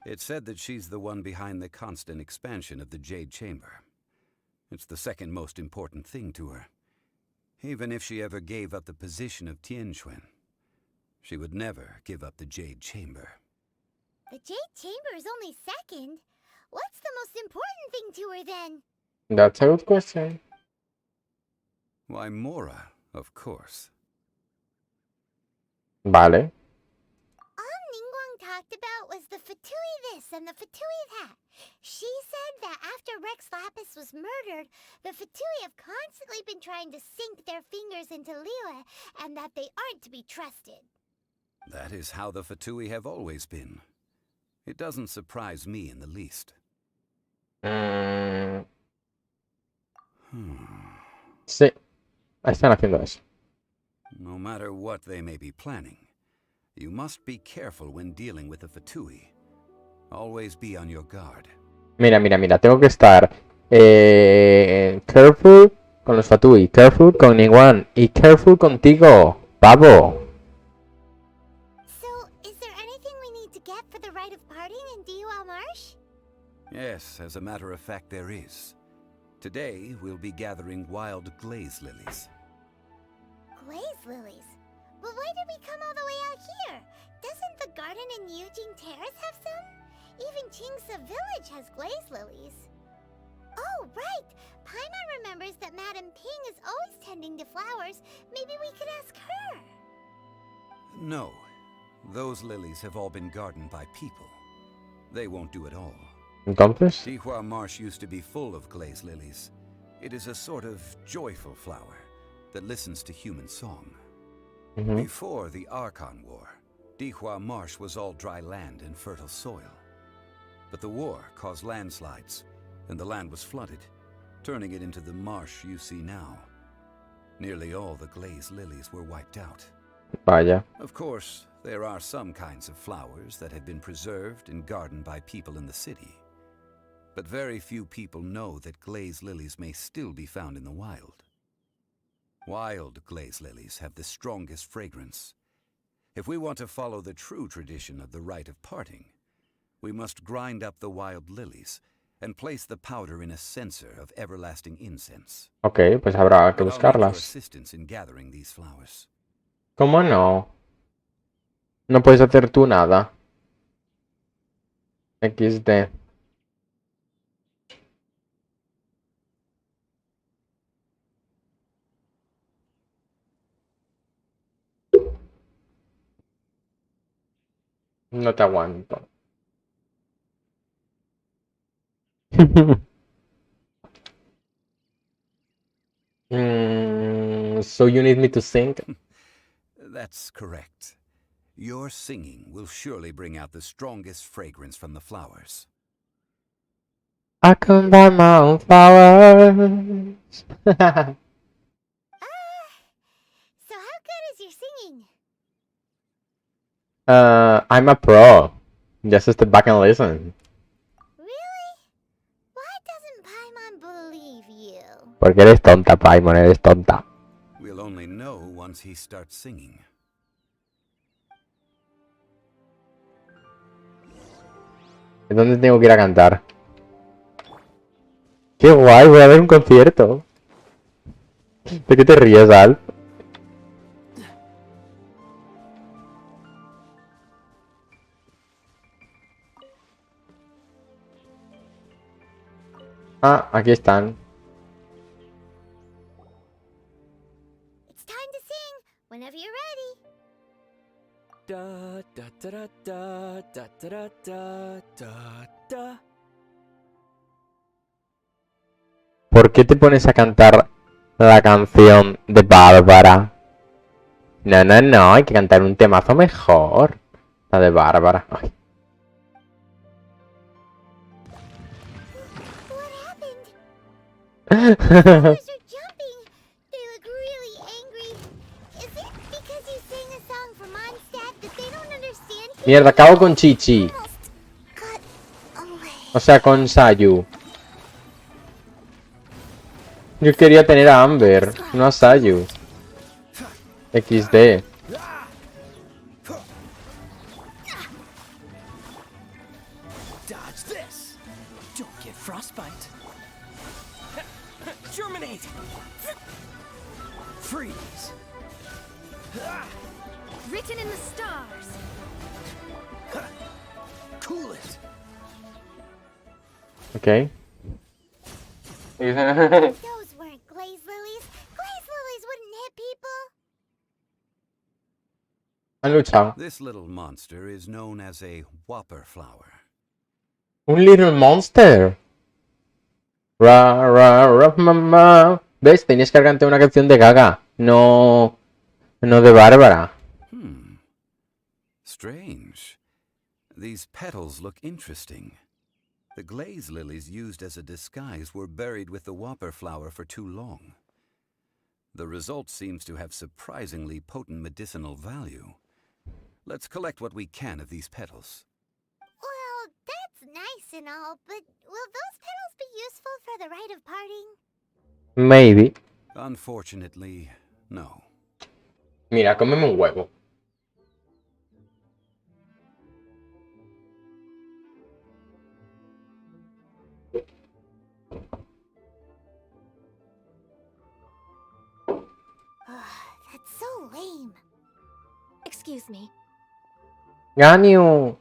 It's said that she's the one behind the constant expansion of the Jade Chamber. It's the second most important thing to her. Even if she ever gave up the position of Tianquan, she would never give up the Jade Chamber. The Jade Chamber is only second. What's the most important thing to her then? That's a good question. Why, Mora, of course. Vale. All Ningguang talked about was the Fatui this and the Fatui that. She said that after Rex Lapis was murdered, the Fatui have constantly been trying to sink their fingers into Liyue, and that they aren't to be trusted. That is how the Fatui have always been. It doesn't surprise me in the least. Sí, están haciendo eso. No matter what they may be planning, you must be careful when dealing with the Fatui. Always be on your guard. Mira, tengo que estar careful con los Fatui, careful con Ningguang y careful contigo, pavo. So, is there anything we need to get for the rite of parting in Dihua Marsh? Yes, as a matter of fact, there is. Today, we'll be gathering wild glaze lilies. Glaze lilies? But why did we come all the way out here? Doesn't the garden in Yujing Terrace have some? Even Qingsa Village has glaze lilies. Oh, Oh, right! Paimon remembers that Madame Ping is always tending to flowers. Maybe we could ask her. No. Those lilies have all been gardened by people. They won't do it all. Entonces, Dihua Marsh used to be full of glaze lilies. It is a sort of joyful flower that listens to human song. Before the Archon War, Dihua Marsh was all dry land and fertile soil. But the war caused landslides, and the land was flooded, turning it into the marsh you see now. Nearly all the glaze lilies were wiped out. vaya. Of course, there are some kinds of flowers that have been preserved and gardened by people in the city. But very few people know that glaze lilies may still be found in the wild. Wild glaze lilies have the strongest fragrance. If we want to follow the true tradition of the rite of parting, we must grind up the wild lilies and place the powder in a censer of everlasting incense. Ok, pues habrá que But I'll need your buscarlas. assistance in gathering these flowers. ¿Cómo no? No puedes hacer tú nada. XD. No te aguanto. So you need me to sing? That's correct. Your singing will surely bring out the strongest fragrance from the flowers. I can buy my own flowers. So how good is your singing? I'm a pro. Just step back and listen. Really? Why doesn't Paimon believe you? Porque eres tonta, Paimon, eres tonta. We'll only know once he starts singing. ¿Dónde tengo que ir a cantar? ¡Qué guay! Voy a ver un concierto. ¿De qué te ríes, Al? Ah, aquí están. It's time to sing whenever you're ready. Da da da da da da da da da. ¿Por qué te pones a cantar la canción de Bárbara? No, no, no, hay que cantar un temazo mejor. La de Bárbara. Ay. What happened? Flowers are jumping. They look really angry. Is it because you sang a song for Mondstadt that they don't understand? Mierda, acabo con Chichi. Almost got away. O sea, con Sayu. Yo quería tener a Amber, no a Sayu. XD. Dodge this. Don't get frostbite. Germinate. Freeze. Written in the stars. Cool it. Ok. Those weren't glaze lilies. Glaze lilies wouldn't hit people. Han luchado. This little monster is known as a whopper flower. Un little monster. Ra, ra, ra, mamá. ¿Ves? Tenías que cantar una canción de Gaga. No. No de Bárbara. Strange. These petals look interesting. The glaze lilies used as a disguise were buried with the whopper flower for too long. The result seems to have surprisingly potent medicinal value. Let's collect what we can of these petals. Well, that's nice and all, but will those petals be useful for the rite of parting? Maybe. Unfortunately, no. Mira, cómeme un huevo. That's so lame. Excuse me. Ganyu.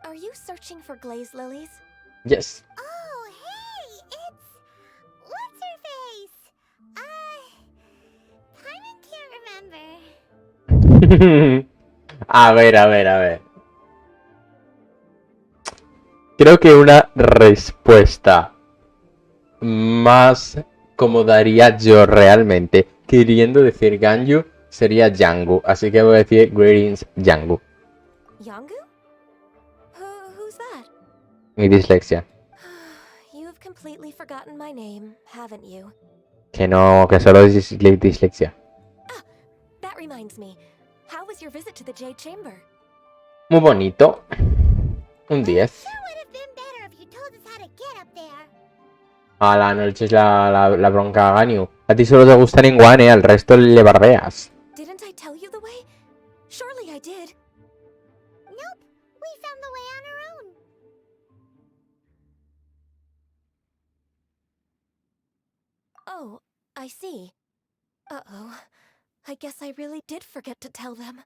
Are you searching for glaze lilies? Yes. Oh, hey, it's A ver, a ver, a ver. Creo que una respuesta más como daría yo realmente, queriendo decir Ganyu, sería Jangu. Así que voy a decir Greetings Jangu. Yangu? Who's that? Mi dislexia. You've completely forgotten my name, haven't you? Que no, que solo es dislexia. Ah, that reminds me. How was your visit to the Jade Chamber? Muy bonito. Un 10. Sure would have been better if you told us how to get up there. A la noche es la bronca a Ganyu. A ti solo te gusta Ningguang, al resto le bardeas. Didn't I tell you the way? Surely I did. Nope, we found the way on our own. Oh, I see. Uh-oh. I guess I really did forget to tell them.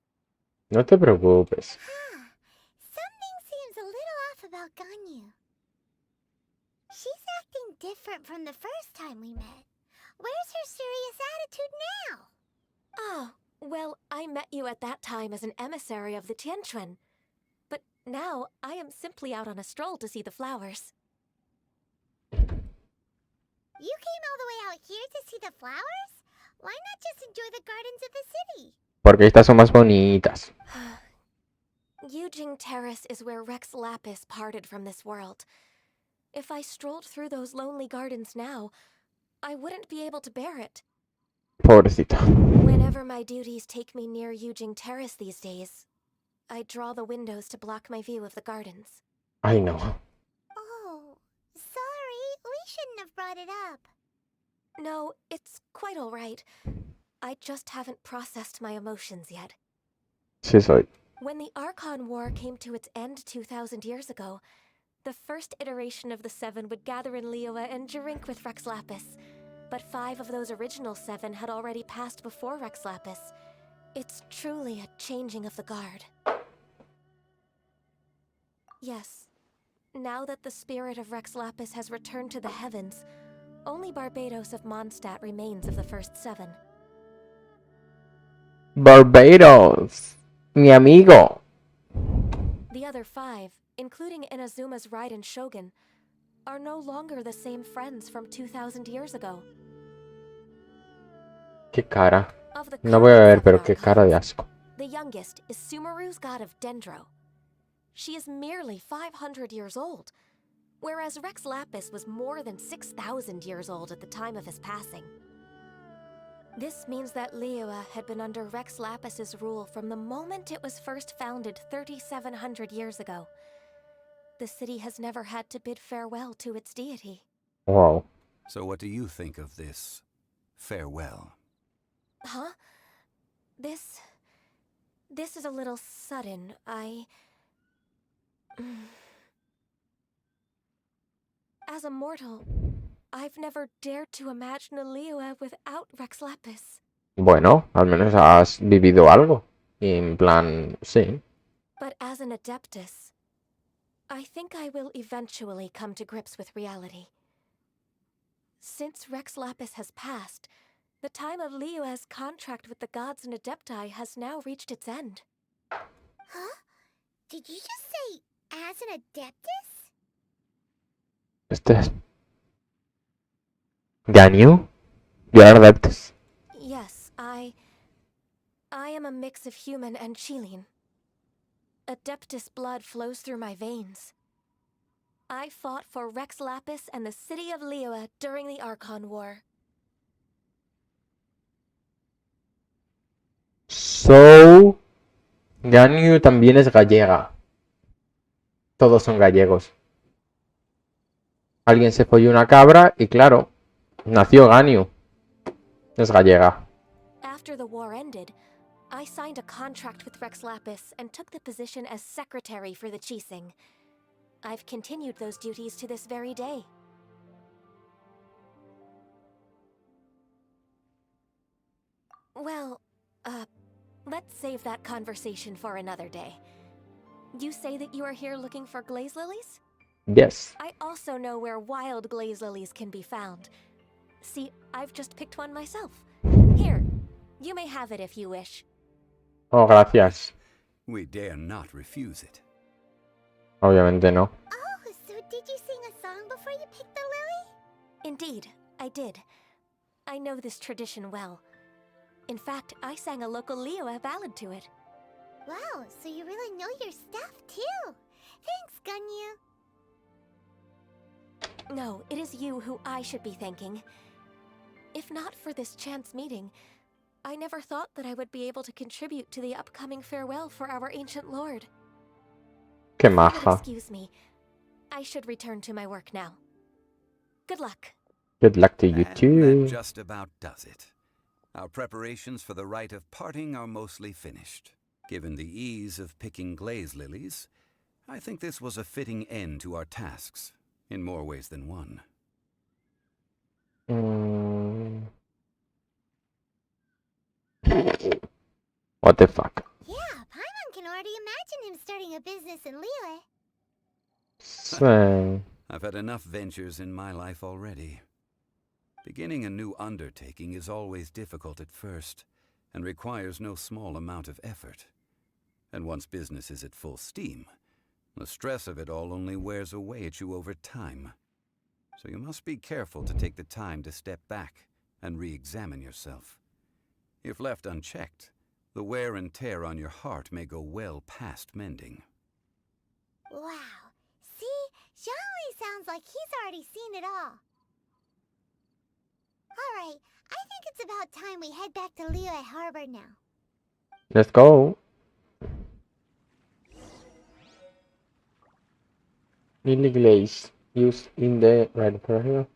No te preocupes. Something seems a little off about Ganyu. She's acting different from the first time we met. Where's her serious attitude now? Ah, well, I met you at that time as an emissary of the Tianquan. But now, I am simply out on a stroll to see the flowers. You came all the way out here to see the flowers? Why not just enjoy the gardens of the city? Porque estas son más bonitas. Yujing Terrace is where Rex Lapis parted from this world. If I strolled through those lonely gardens now, I wouldn't be able to bear it. Pobrecita. Whenever my duties take me near Yujing Terrace these days, I draw the windows to block my view of the gardens. Ay, no. Oh, sorry, we shouldn't have brought it up. No, it's quite all right. I just haven't processed my emotions yet. Sí soy. When the Archon War came to its end 2,000 years ago, the first iteration of the Seven would gather in Liyue and drink with Rex Lapis. But 5 of those original 7 had already passed before Rex Lapis. It's truly a changing of the guard. Yes. Now that the spirit of Rex Lapis has returned to the heavens, only Barbados of Mondstadt remains of the first 7. Barbados. Mi amigo. The other 5, including Inazuma's Raiden Shogun, are no longer the same friends from 2,000 years ago. Qué cara. Of the No voy a ver, current pero 7 qué cara de archons, asco. the youngest is Sumeru's god of Dendro. She is merely 500 years old, whereas Rex Lapis was more than 6,000 years old at the time of his passing. This means that Liyue had been under Rex Lapis's rule from the moment it was first founded 3,700 years ago. The city has never had to bid farewell to its deity. Wow. So what do you think of this farewell? Huh? This is a little sudden. As a mortal, I've never dared to imagine a Liyue without Rex Lapis. Bueno, al menos has vivido algo. En plan, sí. But as an Adeptus, I think I will eventually come to grips with reality. Since Rex Lapis has passed, the time of Liyue's contract with the gods and Adepti has now reached its end. Huh? Did you just say, as an Adeptus? Este es... Ganyu? You are adeptus. Yes, I am a mix of human and Qilin. Adeptus blood flows through my veins. I fought for Rex Lapis and the city of Liyue during the Archon War. So... Ganyu también es gallega. Todos son gallegos. Alguien se folló una cabra y claro, nació Ganyu. Es gallega. After the war ended, I signed a contract with Rex Lapis and took the position as secretary for the Qixing. I've continued those duties to this very day. Well, let's save that conversation for another day. You say that you are here looking for glaze lilies? Yes. I also know where wild glaze lilies can be found. See, I've just picked one myself. Here, you may have it if you wish. Oh, gracias. We dare not refuse it. Obviamente no. Oh, so did you sing a song before you picked the lily? Indeed, I did. I know this tradition well. In fact, I sang a local Liyue ballad to it. Wow, so you really know your stuff, too. Thanks, Gunyu. No, it is you who I should be thanking. If not for this chance meeting, I never thought that I would be able to contribute to the upcoming farewell for our ancient lord. Qué If you would maja. excuse me, I should return to my work now. Good luck. Good luck to you And too. that just about does it. Our preparations for the rite of parting are mostly finished. Given the ease of picking glaze lilies, I think this was a fitting end to our tasks, in more ways than one. What the fuck? Yeah, Paimon can already imagine him starting a business in Liyue. So, I've had enough ventures in my life already. Beginning a new undertaking is always difficult at first, and requires no small amount of effort. And once business is at full steam, the stress of it all only wears away at you over time. So you must be careful to take the time to step back and re-examine yourself. If left unchecked, the wear and tear on your heart may go well past mending. Wow. See? Zhongli sounds like he's already seen it all. Alright, I think it's about time we head back to Liyue Harbor now. let's go. Lily glaze used in the right here.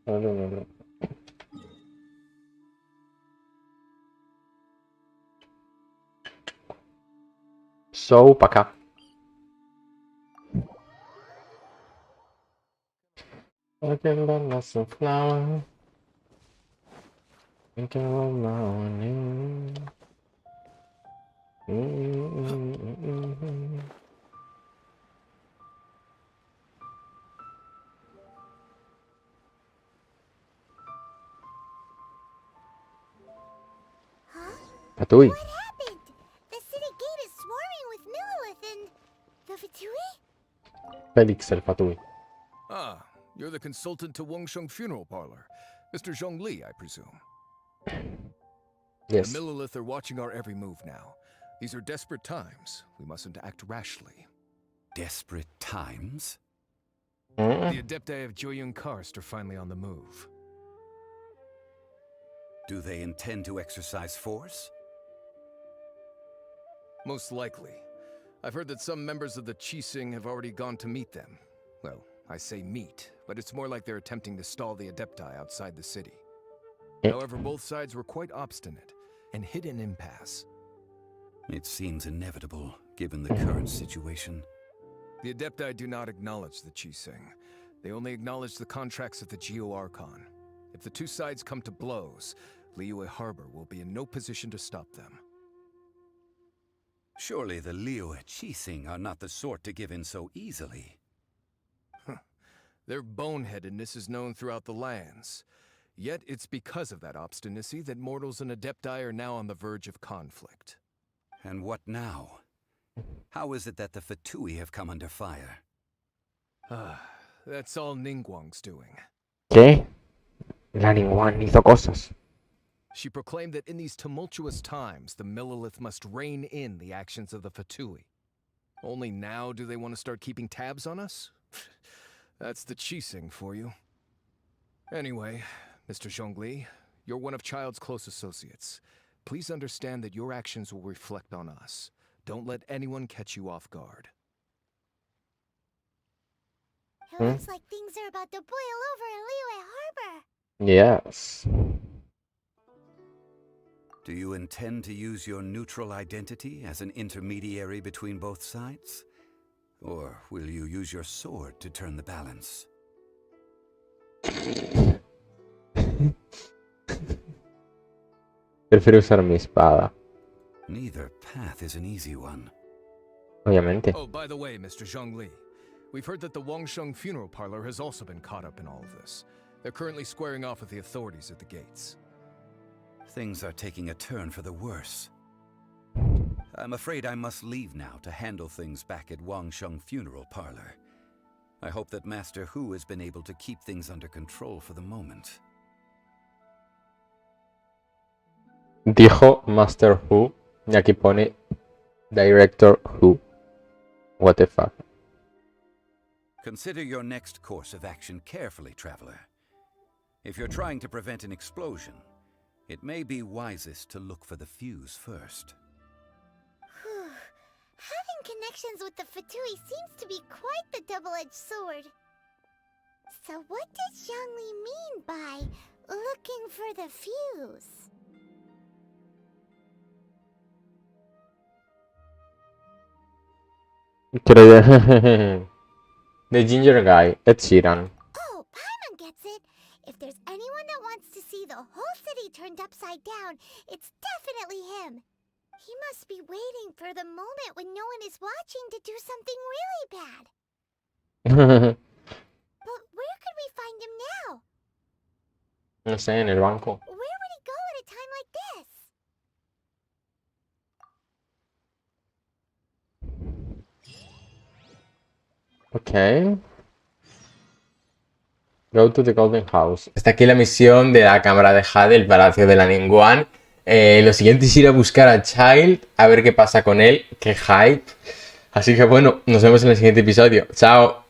No. So, pa' acá. I can buy some flower. I can roll morning. Huh? Patui. What happened? The city gate is swarming with Millilith and... the Fatui? Felix el Patui. Ah, you're the consultant to Wangsheng Funeral Parlor. Mr. Zhongli, I presume. Yes. The Millilith are watching our every move now. These are desperate times. We mustn't act rashly. Desperate times? The Adepti of Joyun Karst are finally on the move. Do they intend to exercise force? Most likely. I've heard that some members of the Qixing have already gone to meet them. Well, I say meet, but it's more like they're attempting to stall the Adepti outside the city. However, both sides were quite obstinate and hit an impasse. It seems inevitable, given the current situation. The Adepti do not acknowledge the Qixing. They only acknowledge the contracts of the Geo-Archon. If the two sides come to blows, Liyue Harbor will be in no position to stop them. Surely the Liyue Qixing are not the sort to give in so easily. Their boneheadedness is known throughout the lands. Yet it's because of that obstinacy that mortals and Adepti are now on the verge of conflict. And what now? How is it that the Fatui have come under fire? That's all Ningguang's doing. ¿Qué? La Ningguang hizo cosas. She proclaimed that in these tumultuous times, the Millilith must rein in the actions of the Fatui. Only now do they want to start keeping tabs on us? That's the Qixing for you. Anyway, Mr. Zhongli, you're one of Child's close associates. Please understand that your actions will reflect on us. Don't let anyone catch you off guard. It looks like things are about to boil over in Liyue Harbor. Yes. Do you intend to use your neutral identity as an intermediary between both sides? Or will you use your sword to turn the balance? Prefiero usar mi espada. Neither path is an easy one. Obviamente. Oh, by the way, Mr. Zhongli, we've heard that the Wangsheng Funeral Parlor has also been caught up in all of this. They're currently squaring off with the authorities at the gates. Things are taking a turn for the worse. I'm afraid I must leave now to handle things back at Wangsheng Funeral Parlor. I hope that Master Hu has been able to keep things under control for the moment. Dijo Master Hu. Y aquí pone Director Hu. What the fuck. Consider your next course of action carefully, traveler. If you're trying to prevent an explosion, it may be wisest to look for the fuse first. Having connections with the Fatui seems to be quite the double-edged sword. So what does Zhongli mean by looking for the fuse? The ginger guy, Ed Sheeran. Oh, Paimon gets it. If there's anyone that wants to see the whole city turned upside down, it's definitely him. He must be waiting for the moment when no one is watching to do something really bad. But where could we find him now? No sé, en el banco. Where would he go at a time like this? Ok. Go to the Golden House. Está aquí la misión de la cámara de Jade, el palacio de la Ningguang. Lo siguiente es ir a buscar a Child, a ver qué pasa con él. Qué hype. Así que bueno, nos vemos en el siguiente episodio. Chao.